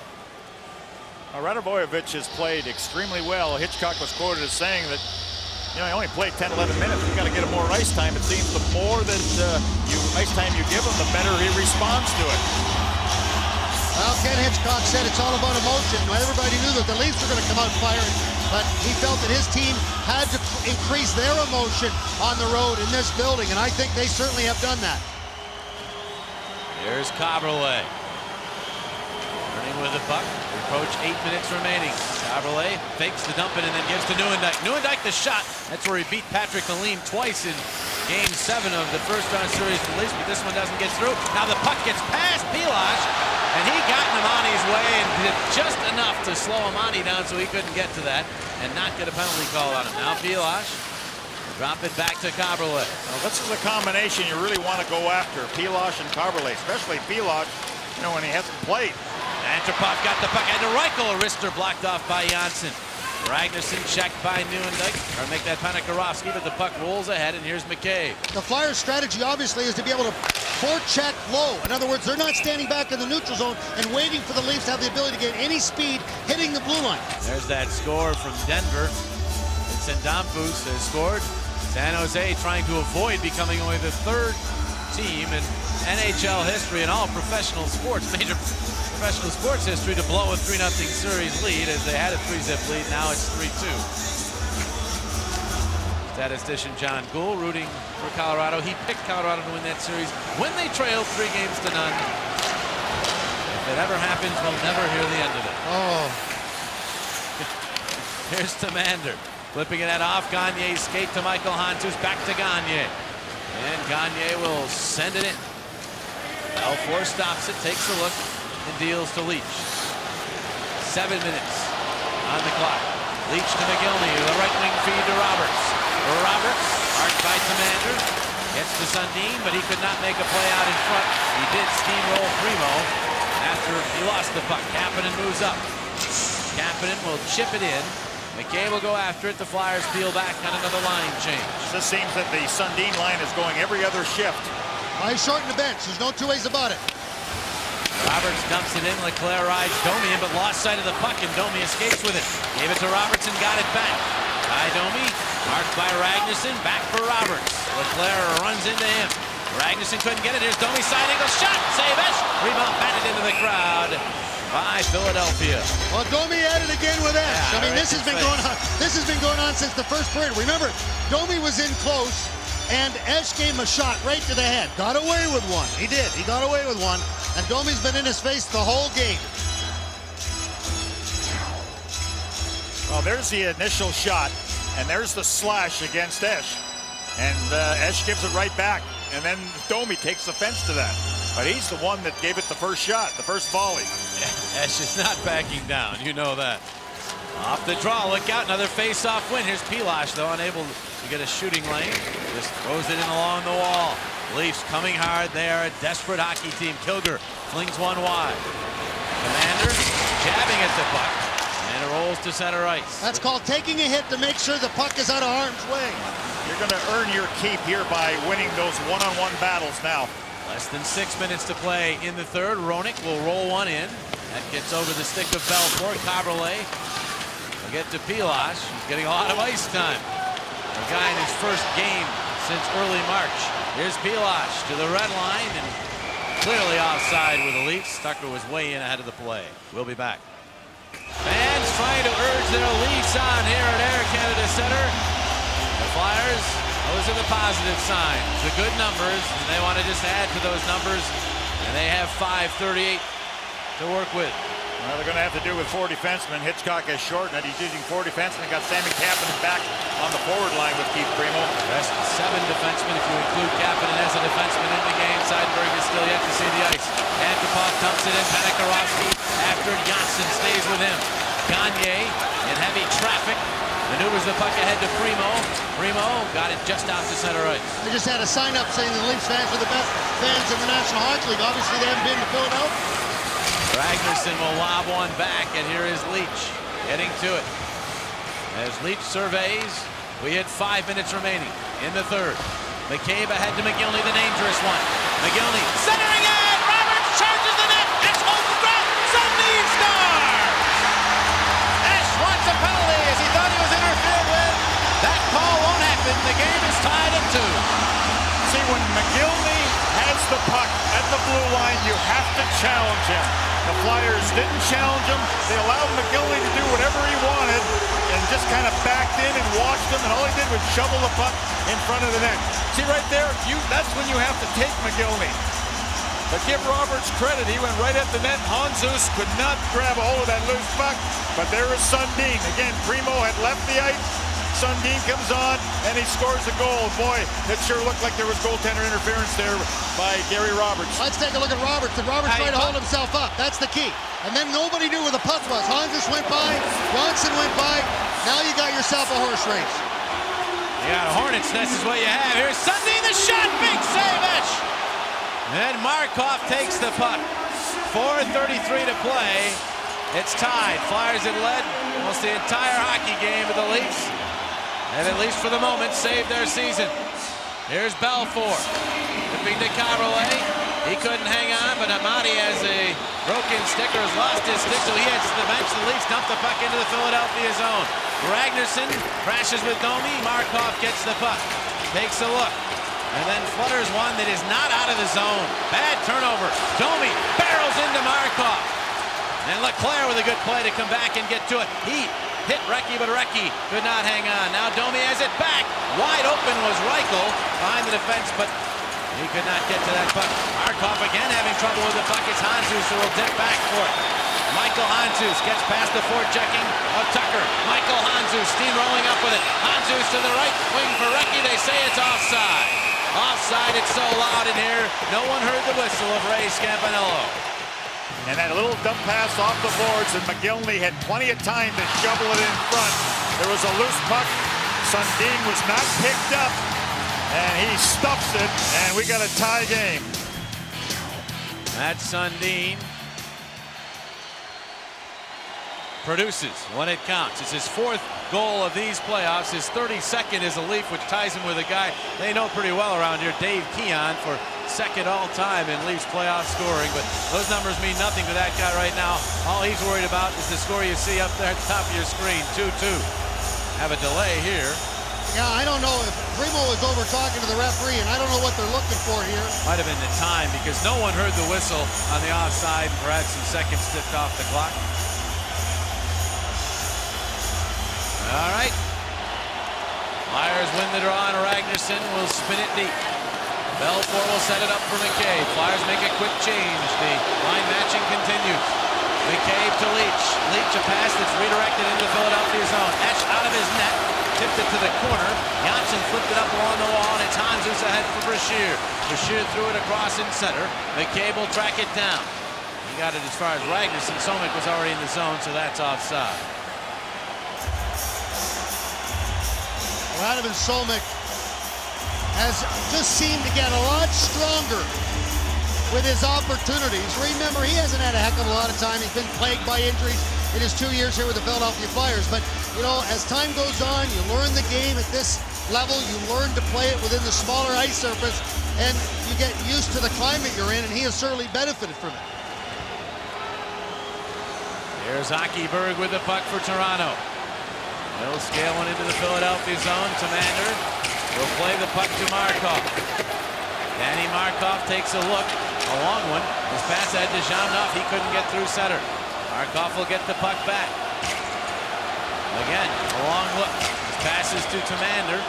Radivojevic has played extremely well. Hitchcock was quoted as saying that, he only played 10, 11 minutes. We've got to get him more ice time. It seems the more that ice time you give him, the better he responds to it. Well, Ken Hitchcock said it's all about emotion. Everybody knew that the Leafs were going to come out firing, but he felt that his team had to increase their emotion on the road in this building, and I think they certainly have done that. Here's Caberlet. Running with the puck. Approach 8 minutes remaining. Caberlet fakes the dump it and then gives to Newendijk. Newendijk the shot. That's where he beat Patrick Lalime twice in Game 7 of the first round series for the Leafs, but this one doesn't get through. Now the puck gets past Pilash, and he got in Amani's way and did just enough to slow Amani down so he couldn't get to that and not get a penalty call on him. Now Pilash, drop it back to Caberlet. Well, this is a combination you really want to go after, Pilash and Caberlet, especially Pilash, when he hasn't played. Antropov got the puck, and to Reichel, a wrister blocked off by Janssen. Ragnarsson checked by Newendijk, or make that Panikarovsky, but the puck rolls ahead, and here's McCabe. The Flyers' strategy, obviously, is to be able to forecheck low. In other words, they're not standing back in the neutral zone and waiting for the Leafs to have the ability to get any speed hitting the blue line. There's that score from Denver. Vincent Damphousse has scored. San Jose trying to avoid becoming only the third team in NHL history and all professional sports, major professional sports history, to blow a 3-0 series lead, as they had a 3-zip lead. Now it's 3-2. Statistician John Gould rooting for Colorado. He picked Colorado to win that series when they trailed 3-0. If it ever happens, we'll never hear the end of it. Oh. Here's Tamander. Flipping it off. Gagne's skate to Michael Hantus. Back to Gagne. And Gagne will send it in. Belfour stops it, takes a look, and deals to Leach. 7 minutes on the clock. Leach to McGillney. The right wing feed to Roberts. Roberts, marked by Tamander. Gets to Sundin, but he could not make a play out in front. He did steamroll Primo after he lost the puck. Kapanen moves up. Kapanen will chip it in. McKay will go after it. The Flyers peel back on another line change. This seems that the Sundin line is going every other shift. I shorten the bench. There's no two ways about it. Roberts dumps it in. Leclerc rides Domi in, but lost sight of the puck, and Domi escapes with it. Gave it to Robertson, got it back. By Domi, marked by Ragnarsson, back for Roberts. Leclerc runs into him. Ragnarsson couldn't get it. Here's Domi, side angle shot. Save-ish. Rebound batted into the crowd by Philadelphia. Well, Domi at it again with Esch. Yeah, I mean, right this has been going on. This has been going on since the first period. Remember, Domi was in close, and Esch gave him a shot right to the head. Got away with one. He did. He got away with one, and Domi's been in his face the whole game. Well, there's the initial shot, and there's the slash against Esch. And Esch gives it right back, and then Domi takes offense to that. But he's the one that gave it the first shot, the first volley. Yeah, Esch is not backing down, you know that. Off the draw, look out, another face-off win. Here's Pilash, though, unable to get a shooting lane. Just throws it in along the wall. Leafs coming hard. They are a desperate hockey team. Kilger flings one wide. Commander jabbing at the puck. And it rolls to center ice. That's called taking a hit to make sure the puck is out of harm's way. You're going to earn your keep here by winning those one-on-one battles now. Less than 6 minutes to play in the third. Roenick will roll one in. That gets over the stick of Belfour. Caberlet will get to Pilash. He's getting a lot of ice time. A guy in his first game since early March. Here's Pilash to the red line, and clearly offside with the Leafs. Tucker was way in ahead of the play. We'll be back. Fans trying to urge their Leafs on here at Air Canada Center. The Flyers, those are the positive signs, the good numbers, and they want to just add to those numbers, and they have 5:38 to work with. Well, they're going to have to do with 4 defensemen. Hitchcock has shortened it. He's using 4 defensemen. Got Sammy Kapanen back on the forward line with Keith Primo. Best 7 defensemen if you include Kapanen as a defenseman in the game. Seidenberg is still yet to see the ice. Antipov dumps it in. Panikarovsky after Janssen stays with him. Gagne in heavy traffic maneuvers the puck ahead to Primo. Primo got it just out to center ice. They just had a sign up saying the Leafs fans are the best fans in the National Hockey League. Obviously, they haven't been to Philadelphia. Ragnarsson will lob one back, and here is Leach getting to it. As Leach surveys, we had 5 minutes remaining in the third. McCabe ahead to McGillney, the dangerous one. McGillney centering it! Roberts charges the net! Esch holds the ground! Sundin scores! Esch wants a penalty as he thought he was interfered with. That call won't happen. The game is tied at 2. See, when McGillney has the puck at the blue line, you have to challenge him. The Flyers didn't challenge him. They allowed McGillney to do whatever he wanted and just kind of backed in and watched him, and all he did was shovel the puck in front of the net. See right there, that's when you have to take McGillney. But give Roberts credit, he went right at the net. Hanzus could not grab a hold of that loose puck, but there is Sundin. Again, Primo had left the ice. Sundin comes on, and he scores a goal. Boy, it sure looked like there was goaltender interference there by Gary Roberts. Let's take a look at Roberts. Did Roberts try to hold himself up? That's the key. And then nobody knew where the puck was. Hanzus went by, Johnson went by. Now you got yourself a horse race. You got a hornet's nest is what you have. Here's Sundin, the shot, big save, Esch. And Markov takes the puck. 4:33 to play. It's tied. Flyers had led almost the entire hockey game with the Leafs. And at least for the moment, saved their season. Here's Belfour. Flipping to Caberlet. He couldn't hang on, but Amati has a broken stick or has lost his stick, so he heads to the bench. The Leafs dump the puck into the Philadelphia zone. Ragnarsson crashes with Domi. Markov gets the puck, takes a look, and then flutters one that is not out of the zone. Bad turnover. Domi barrels into Markov. And Leclerc with a good play to come back and get to it. He hit Recchi, but Recchi could not hang on. Now Domi has it back. Wide open was Reichel behind the defense, but he could not get to that puck. Markov again having trouble with the puck. It's Handzus who will dip back for it. Michael Handzus gets past the forechecking of Tucker. Michael Handzus steamrolling up with it. Handzus to the right wing for Recchi. They say it's offside. Offside, it's so loud in here. No one heard the whistle of Ray Scampanello. And that little dump pass off the boards, and McGillney had plenty of time to shovel it in front. There was a loose puck. Sundin was not picked up, and he stuffs it, and we got a tie game. That's Sundin. Produces when it counts. It's his 4th goal of these playoffs. His 32nd is a Leaf, which ties him with a guy they know pretty well around here, Dave Keon, for 2nd all-time in Leafs playoff scoring. But those numbers mean nothing to that guy right now. All he's worried about is the score you see up there at the top of your screen, 2-2. Have a delay here. Yeah, I don't know if Primo was over talking to the referee, and I don't know what they're looking for here. Might have been the time, because no one heard the whistle on the offside. Perhaps some seconds tipped off the clock. All right. Flyers win the draw, and Ragnarsson will spin it deep. Belfour will set it up for McCabe. Flyers make a quick change. The line matching continues. McCabe to Leach. Leach a pass that's redirected into the Philadelphia zone. Esch out of his net. Tipped it to the corner. Janssen flipped it up along the wall, and it's Handzus ahead for Brashear. Brashear threw it across in center. McCabe will track it down. He got it as far as Ragnarsson. Somek was already in the zone, so that's offside. Radovan Somek has just seemed to get a lot stronger with his opportunities. Remember, he hasn't had a heck of a lot of time. He's been plagued by injuries in his 2 years here with the Philadelphia Flyers. But, you know, as time goes on, you learn the game at this level. You learn to play it within the smaller ice surface, and you get used to the climate you're in, and he has certainly benefited from it. Here's Hockeyberg with the puck for Toronto. They'll scale one into the Philadelphia zone. Tamander will play the puck to Markov. Danny Markov takes a look. A long one. His pass ahead to Jamnov. He couldn't get through center. Markov will get the puck back. Again, a long look. His passes to Tamander.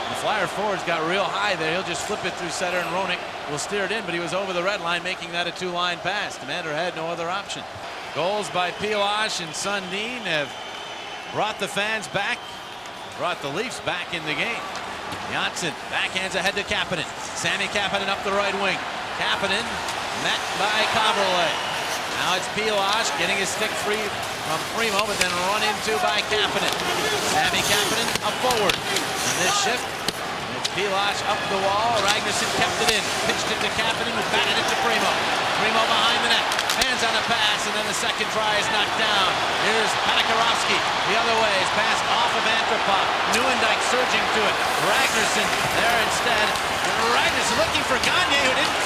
The Flyer forwards got real high there. He'll just flip it through center, and Roenick will steer it in, but he was over the red line, making that a 2-line pass. Tamander had no other option. Goals by Pilash and Sundin have brought the fans back, brought the Leafs back in the game. Janssen backhands ahead to Kapanen. Sammy Kapanen up the right wing. Kapanen met by Kaberle. Now it's Pilash getting his stick free from Primo, but then run into by Kapanen. Sammy Kapanen up forward. And this shift, it's Pilash up the wall. Ragnarsson kept it in. Pitched it to Kapanen, who batted it to Primo. Primo behind the net. Hands on a pass, and then the second try is knocked down. Here's Panikarovsky the other way. His pass off of Antropov. Neuendijk surging to it. Ragnarsson there instead. Ragnarsson looking for Gagne, who didn't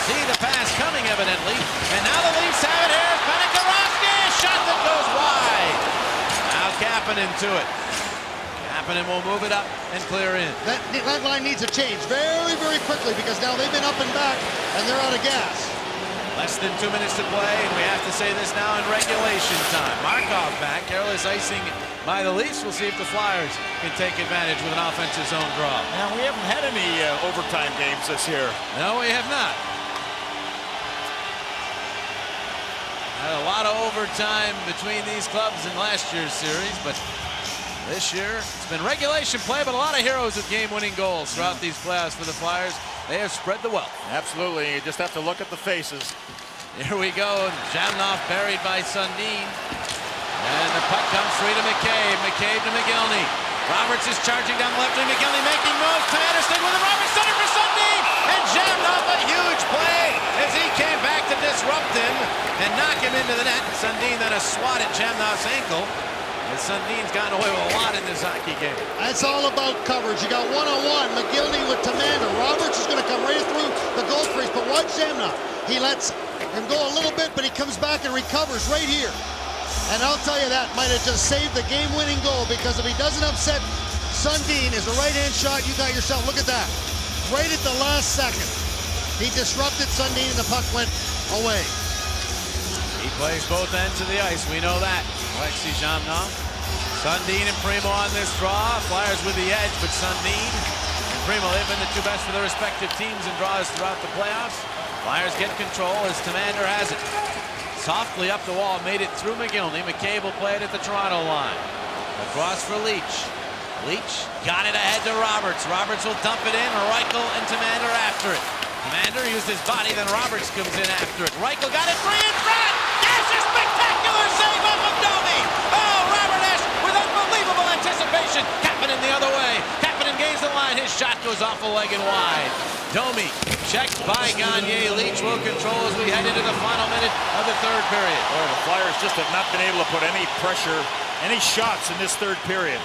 see the pass coming evidently. And now the Leafs have it here. Panikarovsky, a shot that goes wide. Now Kapanen to it. Kapanen will move it up and clear in. That line needs a change very, very quickly, because now they've been up and back, and they're out of gas. Less than 2 minutes to play, and we have to say this now in regulation time. Markov back, careless icing by the Leafs. We'll see if the Flyers can take advantage with an offensive zone draw. Now, we haven't had any overtime games this year. No, we have not. Had a lot of overtime between these clubs in last year's series, but this year it's been regulation play, but a lot of heroes with game-winning goals throughout these playoffs for the Flyers. They have spread the wealth. Absolutely. You just have to look at the faces. Here we go. Jamnov buried by Sundin. And the puck comes free to McCabe. McCabe to McGillney. Roberts is charging down the left wing. McGillney making moves. Tamander stayed with him. Roberts center for Sundin. And Jamnov, a huge play as he came back to disrupt him and knock him into the net. Sundin then a swat at Jamnov's ankle. And Sundin's gotten away with a lot in this hockey game. That's all about coverage. You got one-on-one. McGillney with Tamander. Roberts is going to come right through the goal crease, but watch Zamna. He lets him go a little bit, but he comes back and recovers right here. And I'll tell you, that might have just saved the game-winning goal, because if he doesn't upset Sundin, is a right-hand shot, you got yourself. Look at that. Right at the last second. He disrupted Sundin and the puck went away. He plays both ends of the ice. We know that. Alexei Zhamnov. Sundin and Primo on this draw. Flyers with the edge, but Sundin and Primo, they've been the two best for their respective teams in draws throughout the playoffs. Flyers get control as Tamander has it. Softly up the wall, made it through McGillney. McCabe will play it at the Toronto line. Across for Leach. Leach got it ahead to Roberts. Roberts will dump it in. Reichel and Tamander after it. Tamander used his body, then Roberts comes in after it. Reichel got it free in front. There's a spectacular save off of Domi. Oh, Robert Esch with unbelievable anticipation. Kapanen the other way. Kapanen gains the line. His shot goes off a leg and wide. Domi checked by Gagne. Leach will control as we head into the final minute of the third period. Boy, the Flyers just have not been able to put any pressure, any shots in this third period.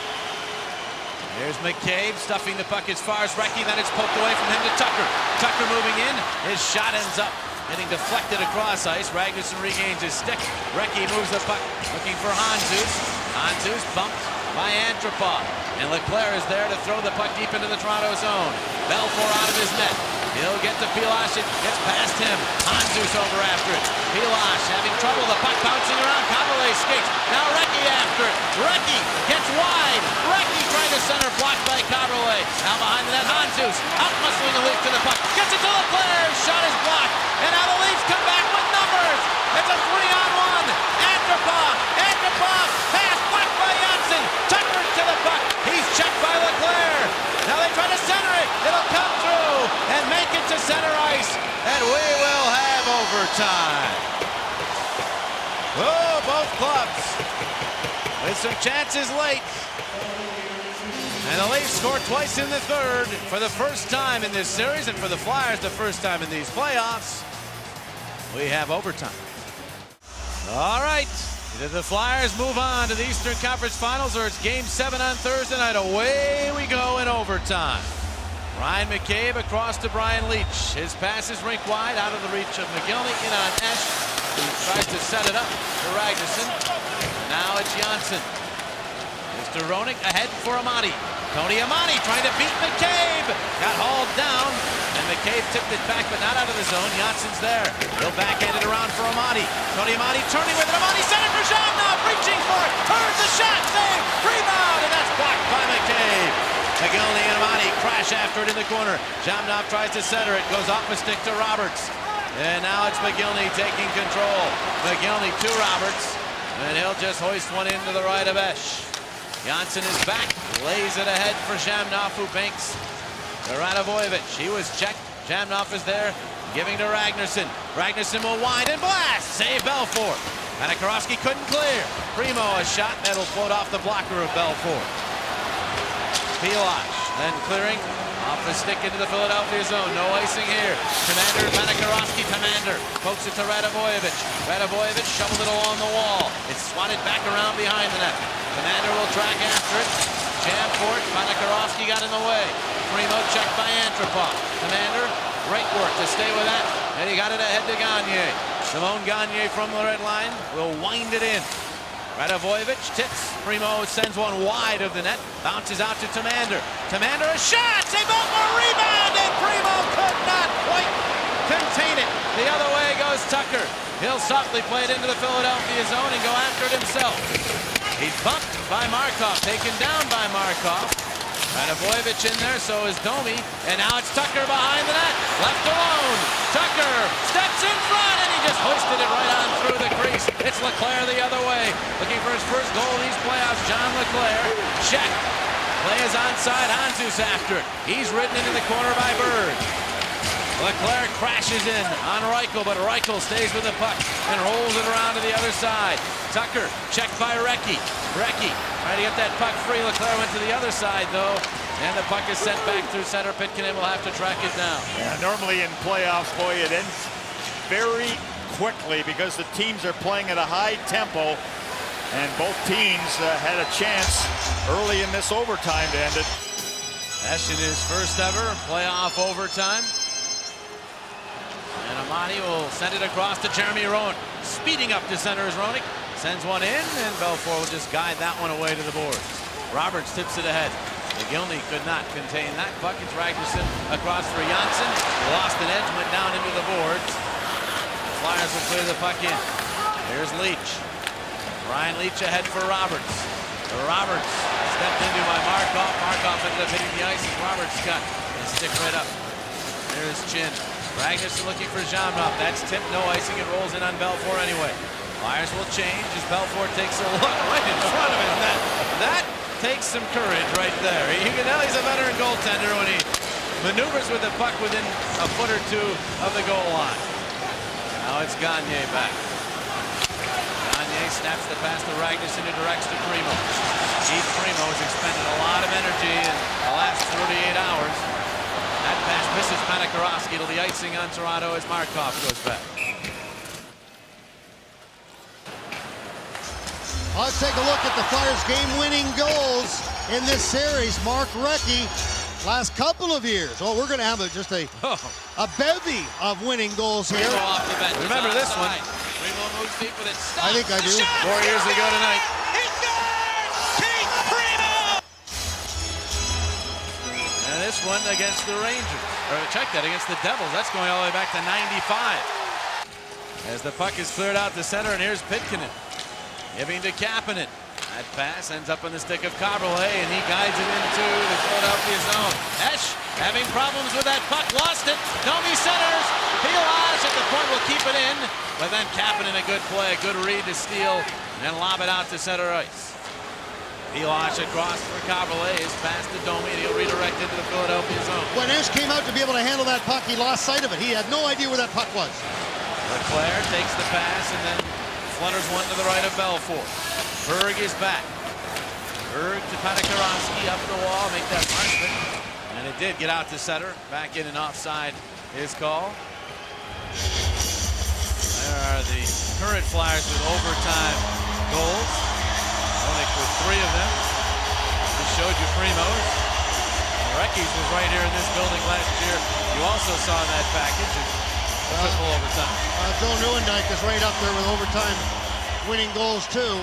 There's McCabe stuffing the puck as far as Recchi, then it's poked away from him to Tucker. Tucker moving in. His shot ends up getting deflected across ice. Ragnarsson regains his stick. Recchi moves the puck looking for Handzus. Handzus bumped by Antropov. And Leclerc is there to throw the puck deep into the Toronto zone. Belfour out of his net. He'll get to Pilash. It gets past him. Handzus over after it. Pilash having trouble. The puck bouncing around. Cabriolet skates. Now Recchi after it. Recchi gets wide. Recchi trying to center, blocked by Cabriolet. Now behind the net, Handzus out-muscling a leap to the puck. Gets it to Leclerc. Shot is blocked. And now the Leafs come back with numbers. It's a 3-on-1. Antropov. Antropov. Pass blocked by Janssen. Tucker to the puck. He's checked by Leclerc. Now they try to center it. It'll come through and make it to center ice. And we will have overtime. Oh, both clubs with some chances late. And the Leafs score twice in the third for the first time in this series, and for the Flyers the first time in these playoffs. We have overtime. All right. Either the Flyers move on to the Eastern Conference Finals, or it's Game 7 on Thursday night. Away we go in overtime. Ryan McCabe across to Brian Leach. His pass is rink wide, out of the reach of McGillney. In on Esch, who tries to set it up to Ragnarsson. Now it's Janssen. Mr. Roenick ahead for Amati. Tony Amati trying to beat McCabe. Got hauled down, and McCabe tipped it back, but not out of the zone. Janssen's there. He'll backhand it around for Amati. Tony Amati turning with it. Amati center for Zhamnov, reaching for it. Turns the shot, save, rebound, and that's blocked by McCabe. McGillney and Amati crash after it in the corner. Zhamnov tries to center it, goes off a stick to Roberts. And now it's McGillney taking control. McGillney to Roberts, and he'll just hoist one into the right of Esch. Janssen is back, lays it ahead for Zhamnov, who banks to Radavojevic. He was checked. Zhamnov is there, giving to Ragnarsson. Ragnarsson will wind and blast. Save Belfour. Panakarowski couldn't clear. Primo a shot that'll float off the blocker of Belfour. Pilash then clearing off the stick into the Philadelphia zone. No icing here. Tamander, Panakarowski, Tamander pokes it to Radavojevic. Radavojevic shoveled it along the wall. It's swatted back around behind the net. Tamander will track after it. Jam for it. Panakarowski got in the way. Primo checked by Antropov. Tamander, great work to stay with that. And he got it ahead to Gagne. Simone Gagne from the red line will wind it in. Radavojevic tips. Primo sends one wide of the net. Bounces out to Tamander. Tamander a shot. Save up for a rebound. And Primo could not quite contain it. The other way goes Tucker. He'll softly play it into the Philadelphia zone and go after it himself. He's bumped by Markov. Taken down by Markov. Radavojevic in there, so is Domi. And now it's Tucker behind the net. Left alone. Tucker steps in front, and he just hoisted it right on through the crease. It's Leclerc the other way. Looking for his first goal in these playoffs, John Leclerc. Check. Play is onside. Handzus after it. He's ridden into the corner by Bird. Leclerc crashes in on Reichel, but Reichel stays with the puck and rolls it around to the other side. Tucker checked by Recchi. Recchi trying to get that puck free. Leclerc went to the other side, though, and the puck is sent back through center. Pitkanen will have to track it down. Yeah, normally in playoffs, boy, it ends very quickly because the teams are playing at a high tempo. And both teams had a chance early in this overtime to end it. Esch in his first ever playoff overtime. And Amati will send it across to Jeremy Rowan. Speeding up to center is Roenick. Sends one in, and Belfour will just guide that one away to the boards. Roberts tips it ahead. McGillney could not contain that puck. It's Ragnarsson across for Janssen. Lost an edge, went down into the boards. The Flyers will clear the puck in. Here's Leach. Ryan Leach ahead for Roberts. Roberts stepped into by Markov. Markov ended up hitting the ice, and Roberts got his stick right up. There's Chin. Ragnarsson looking for Jamnov. That's tipped, no icing. It rolls in on Belfour anyway. Flyers will change as Belfour takes a look right in front of his net. That takes some courage right there. You can tell he's a veteran goaltender when he maneuvers with the puck within a foot or two of the goal line. Now it's Gagne back. Gagne snaps the pass to Ragnarsson, who directs to Primo. Keith Primo has expended a lot of energy in the last 48 hours. That pass misses Panakarowski to the icing on Toronto as Markov goes back. Let's take a look at the Flyers' game-winning goals in this series. Mark Recchi, last couple of years. Oh, we're going to have just a bevy of winning goals here. Primo off the bench. Remember this one. Primo moves deep with it. Stop. I think I do. 4 years ago tonight. He scores! Keith Primo! And this one against the Rangers. Or check that, against the Devils. That's going all the way back to '95. As the puck is cleared out to center, and here's Pitkanen. Giving to Kapanen. That pass ends up on the stick of Caberlet, and he guides it into the Philadelphia zone. Esch having problems with that puck, lost it. Domi centers. Pilage at the point will keep it in, but then Kapanen a good play, a good read to steal, and then lob it out to center ice. Pilage across for Caberlet. His pass to Domi, and he'll redirect into the Philadelphia zone. When Esch came out to be able to handle that puck, he lost sight of it. He had no idea where that puck was. Leclerc takes the pass and then flutters one to the right of Belfour. Berg is back. Berg to Panakarowski up the wall, make that punishment. And it did get out to center. Back in and offside is called. There are the current Flyers with overtime goals. Roenick with 3 of them. Just showed you Primo's. Recchi's was right here in this building last year. You also saw that package. Triple overtime. Joe Nieuwendyk is right up there with overtime winning goals too.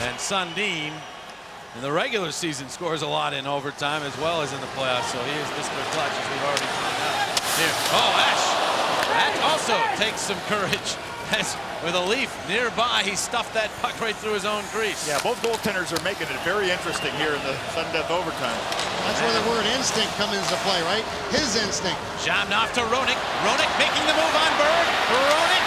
And Sundin in the regular season scores a lot in overtime as well as in the playoffs, so he is Mr. Clutch, as we've already found out. Here, Esch. That also takes some courage. As with a Leaf nearby, he stuffed that puck right through his own crease. Yeah, both goaltenders are making it very interesting here in the sudden death overtime. That's where the word instinct comes into play, right? His instinct. Jamnov to Roenick. Roenick making the move on Berg. Roenick.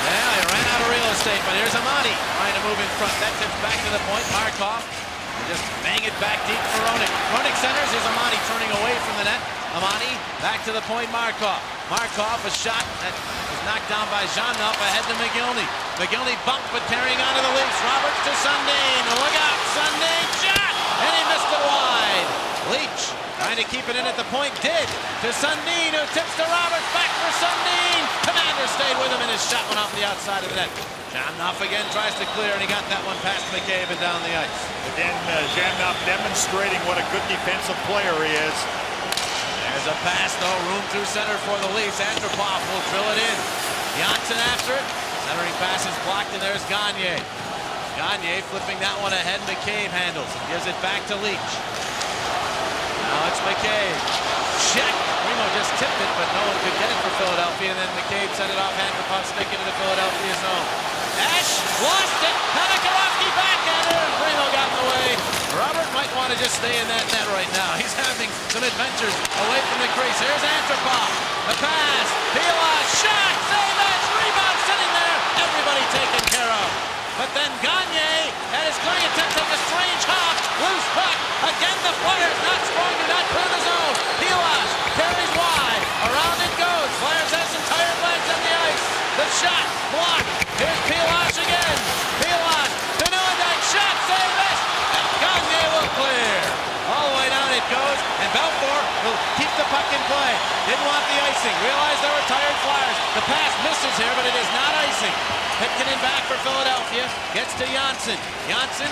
Yeah, he ran out of real estate, but here's Amati trying to move in front. That tips back to the point. Markov. And just bang it back deep for Roenick. Roenick centers. Here's Amati turning away from the net. Amati back to the point. Markov. Markov, a shot that was knocked down by Jamnov ahead to McGillney. McGillney bumped, but carrying on to the Leafs. Roberts to Sundin. Look out, Sundin shot, and he missed it wide. Leach trying to keep it in at the point, did to Sundin, who tips to Roberts, back for Sundin. Commander stayed with him, and his shot went off the outside of the net. Jamnov again tries to clear, and he got that one past McCabe and down the ice. Again, Jamnov demonstrating what a good defensive player he is. There's a pass, though, room through center for the Leafs. Antropov will drill it in. Janssen after it. Centering pass is blocked, and there's Gagne. Gagne flipping that one ahead. McCabe handles. Gives it back to Leach. Now it's McCabe. Check. Primo just tipped it, but no one could get it for Philadelphia. And then McCabe sent it off Antropov, stick into the Philadelphia zone. Esch lost it. Panakarowski backhander, and Primo got in the way. Robert might want to just stay in that net right now. He's having some adventures away from the crease. Here's Antropov. The pass. Pilage. Shot. Save that. Rebound sitting there. Everybody taken care of. But then Gagne at his attempt took a strange hop. Loose puck. Again, the Flyers not strong to not clear the zone. Pilage carries wide. Around it goes. Flyers has some tired legs on the ice. The shot blocked. Here's Pilage again. Pilage to Nieuwendyk. Shot. Save this. Gagne will clear. All the way down it goes, and Belfour will keep the the puck in play. Didn't want the icing. Realized there were tired Flyers. The pass misses here, but it is not icing. Pitkin back for Philadelphia. Gets to Janssen. Janssen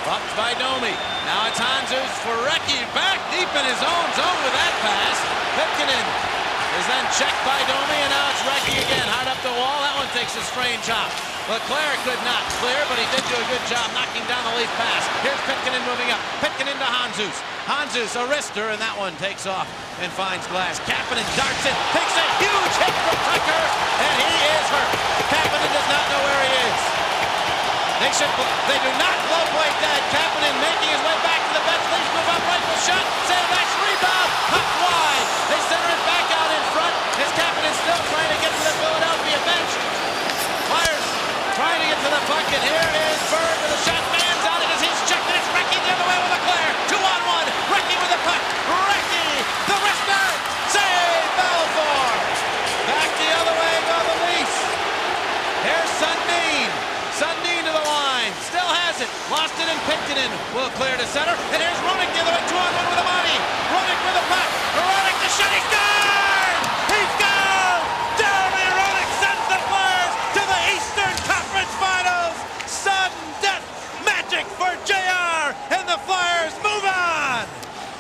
bumped by Domi. Now it's Hanzus for Recchi. Back deep in his own zone with that pass. Pitkin is then checked by Domi, and now it's Recchi again. Hard up the wall. That one takes a strange hop. Leclerc could not clear, but he did do a good job knocking down the Leaf pass. Here's Pitkin moving up. Pitkin into Hanzus. Hanzus, a wrister, and that one takes off and finds glass. Kapanen darts it, takes a huge hit from Tucker, and he is hurt. Kapanen does not know where he is. They do not blow play dead. Kapanen making his way back to the bench. Leafs move up, rifle shot. Sandback's rebound, puck wide. They center it back out in front. As Kapanen still trying to get to the Philadelphia bench. Flyers trying to get to the puck, and here is Berg with a shot. Man's on it as he's checked, and it's Recchi the other way with Leclerc. 2-on-1. Recchi with the puck. Recchi, the wrister. Save Belfour. Back the other way go the Leafs. Here's Sundin. Sundin to the line. Still has it. Lost it and picked it in. Will clear to center. And here's Roenick the other way. 2-on-1 with Amani. Roenick with the puck. Roenick the shot. He's gone! He's gone! Jeremy Roenick sends the Flyers to the Eastern Conference Finals. Sudden death magic for JR. And the Flyers move on.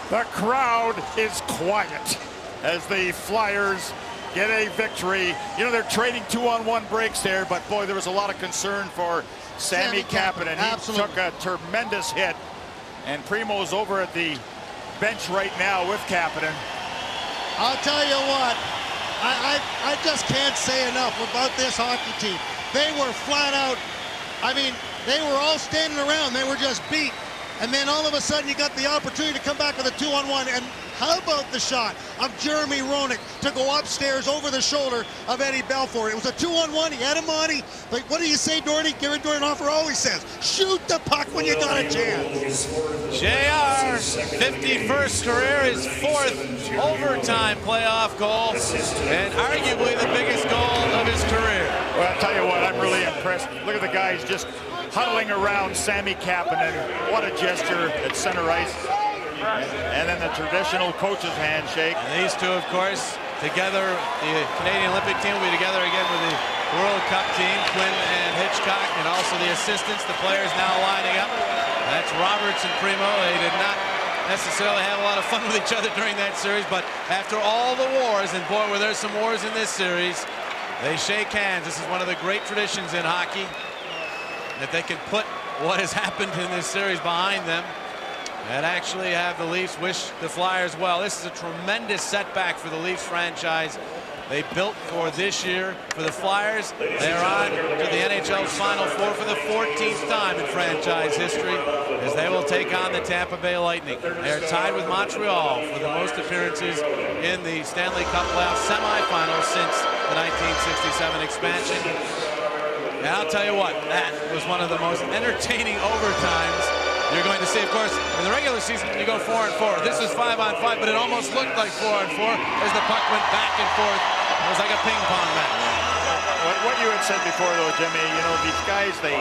The crowd is quiet as the Flyers get a victory. You know, they're trading 2-on-1 breaks there, but boy, there was a lot of concern for Sammy Kapanen. He took a tremendous hit, and Primo's over at the bench right now with Kapanen. I'll tell you what, I just can't say enough about this hockey team. They were flat out, I mean, they were all standing around. They were just beat. And then all of a sudden you got the opportunity to come back with a 2-on-1. And how about the shot of Jeremy Roenick to go upstairs over the shoulder of Eddie Belfour? It was a 2-on-1. He had him on. Like, what do you say, Dorney? Gary Dornhofer always says, shoot the puck when you got a chance. JR, 51st career, his 4th overtime playoff goal, and arguably the biggest goal of his career. Well, I'll tell you what, I'm really impressed. Look at the guys just huddling around Sammy Kapanen. What a gesture at center ice. And then the traditional coach's handshake. And these two, of course, together, the Canadian Olympic team will be together again with the World Cup team, Quinn and Hitchcock, and also the assistants, the players now lining up. That's Roberts and Primo. They did not necessarily have a lot of fun with each other during that series, but after all the wars, and boy, were there some wars in this series, they shake hands. This is one of the great traditions in hockey, that they can put what has happened in this series behind them and actually have the Leafs wish the Flyers well. This is a tremendous setback for the Leafs franchise. They built for this year. For the Flyers, they're on to the NHL's Final Four for the 14th time in franchise history as they will take on the Tampa Bay Lightning. They are tied with Montreal for the most appearances in the Stanley Cup playoff semifinals since the 1967 expansion. And I'll tell you what, that was one of the most entertaining overtimes you're going to see. Of course, in the regular season, you go 4-on-4. This is 5-on-5, but it almost looked like 4-on-4 as the puck went back and forth. It was like a ping pong match. What you had said before, though, Jimmy, you know, these guys, they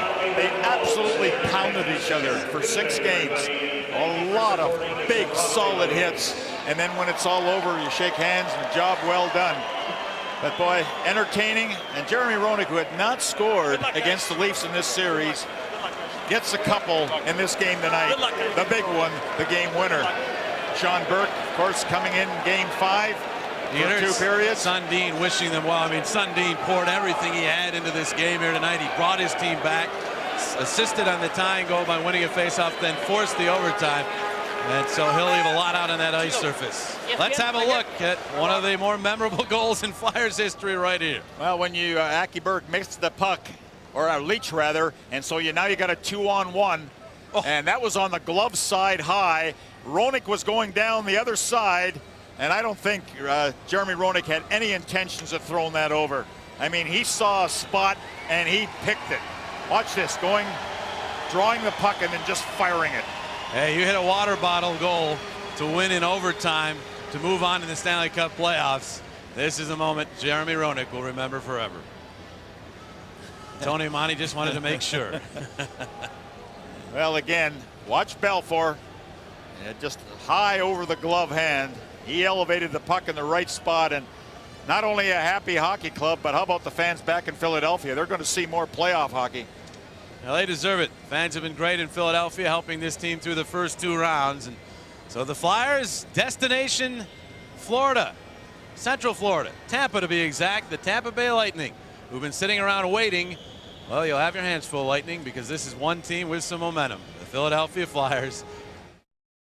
absolutely pounded each other for 6 games. A lot of big, solid hits. And then when it's all over, you shake hands and job well done. But boy, entertaining. And Jeremy Roenick, who had not scored against the Leafs in this series, gets a couple in this game tonight. The big one, the game winner. Sean Burke, of course, coming in game 5 for 2 periods. Sundin wishing them well. I mean, Sundin poured everything he had into this game here tonight. He brought his team back, assisted on the tying goal by winning a faceoff, then forced the overtime. And so he'll leave a lot out on that ice surface. Let's have a look at one of the more memorable goals in Flyers history right here. Well, when you, Aki Burke mixed the puck, or Leach rather, and so now you got a 2-on-1, and that was on the glove side high. Roenick was going down the other side, and I don't think Jeremy Roenick had any intentions of throwing that over. I mean, he saw a spot and he picked it. Watch this, drawing the puck and then just firing it. Hey, you hit a water bottle goal to win in overtime to move on in the Stanley Cup playoffs. This is a moment Jeremy Roenick will remember forever. Tony Monty just wanted to make sure. Well, again, watch Belfour. Just high over the glove hand. He elevated the puck in the right spot, and not only a happy hockey club, but how about the fans back in Philadelphia? They're going to see more playoff hockey. Well, they deserve it. Fans have been great in Philadelphia, helping this team through the first 2 rounds. And so the Flyers, destination Florida, Central Florida, Tampa to be exact, the Tampa Bay Lightning, who've been sitting around waiting. Well, you'll have your hands full, Lightning, because this is one team with some momentum. The Philadelphia Flyers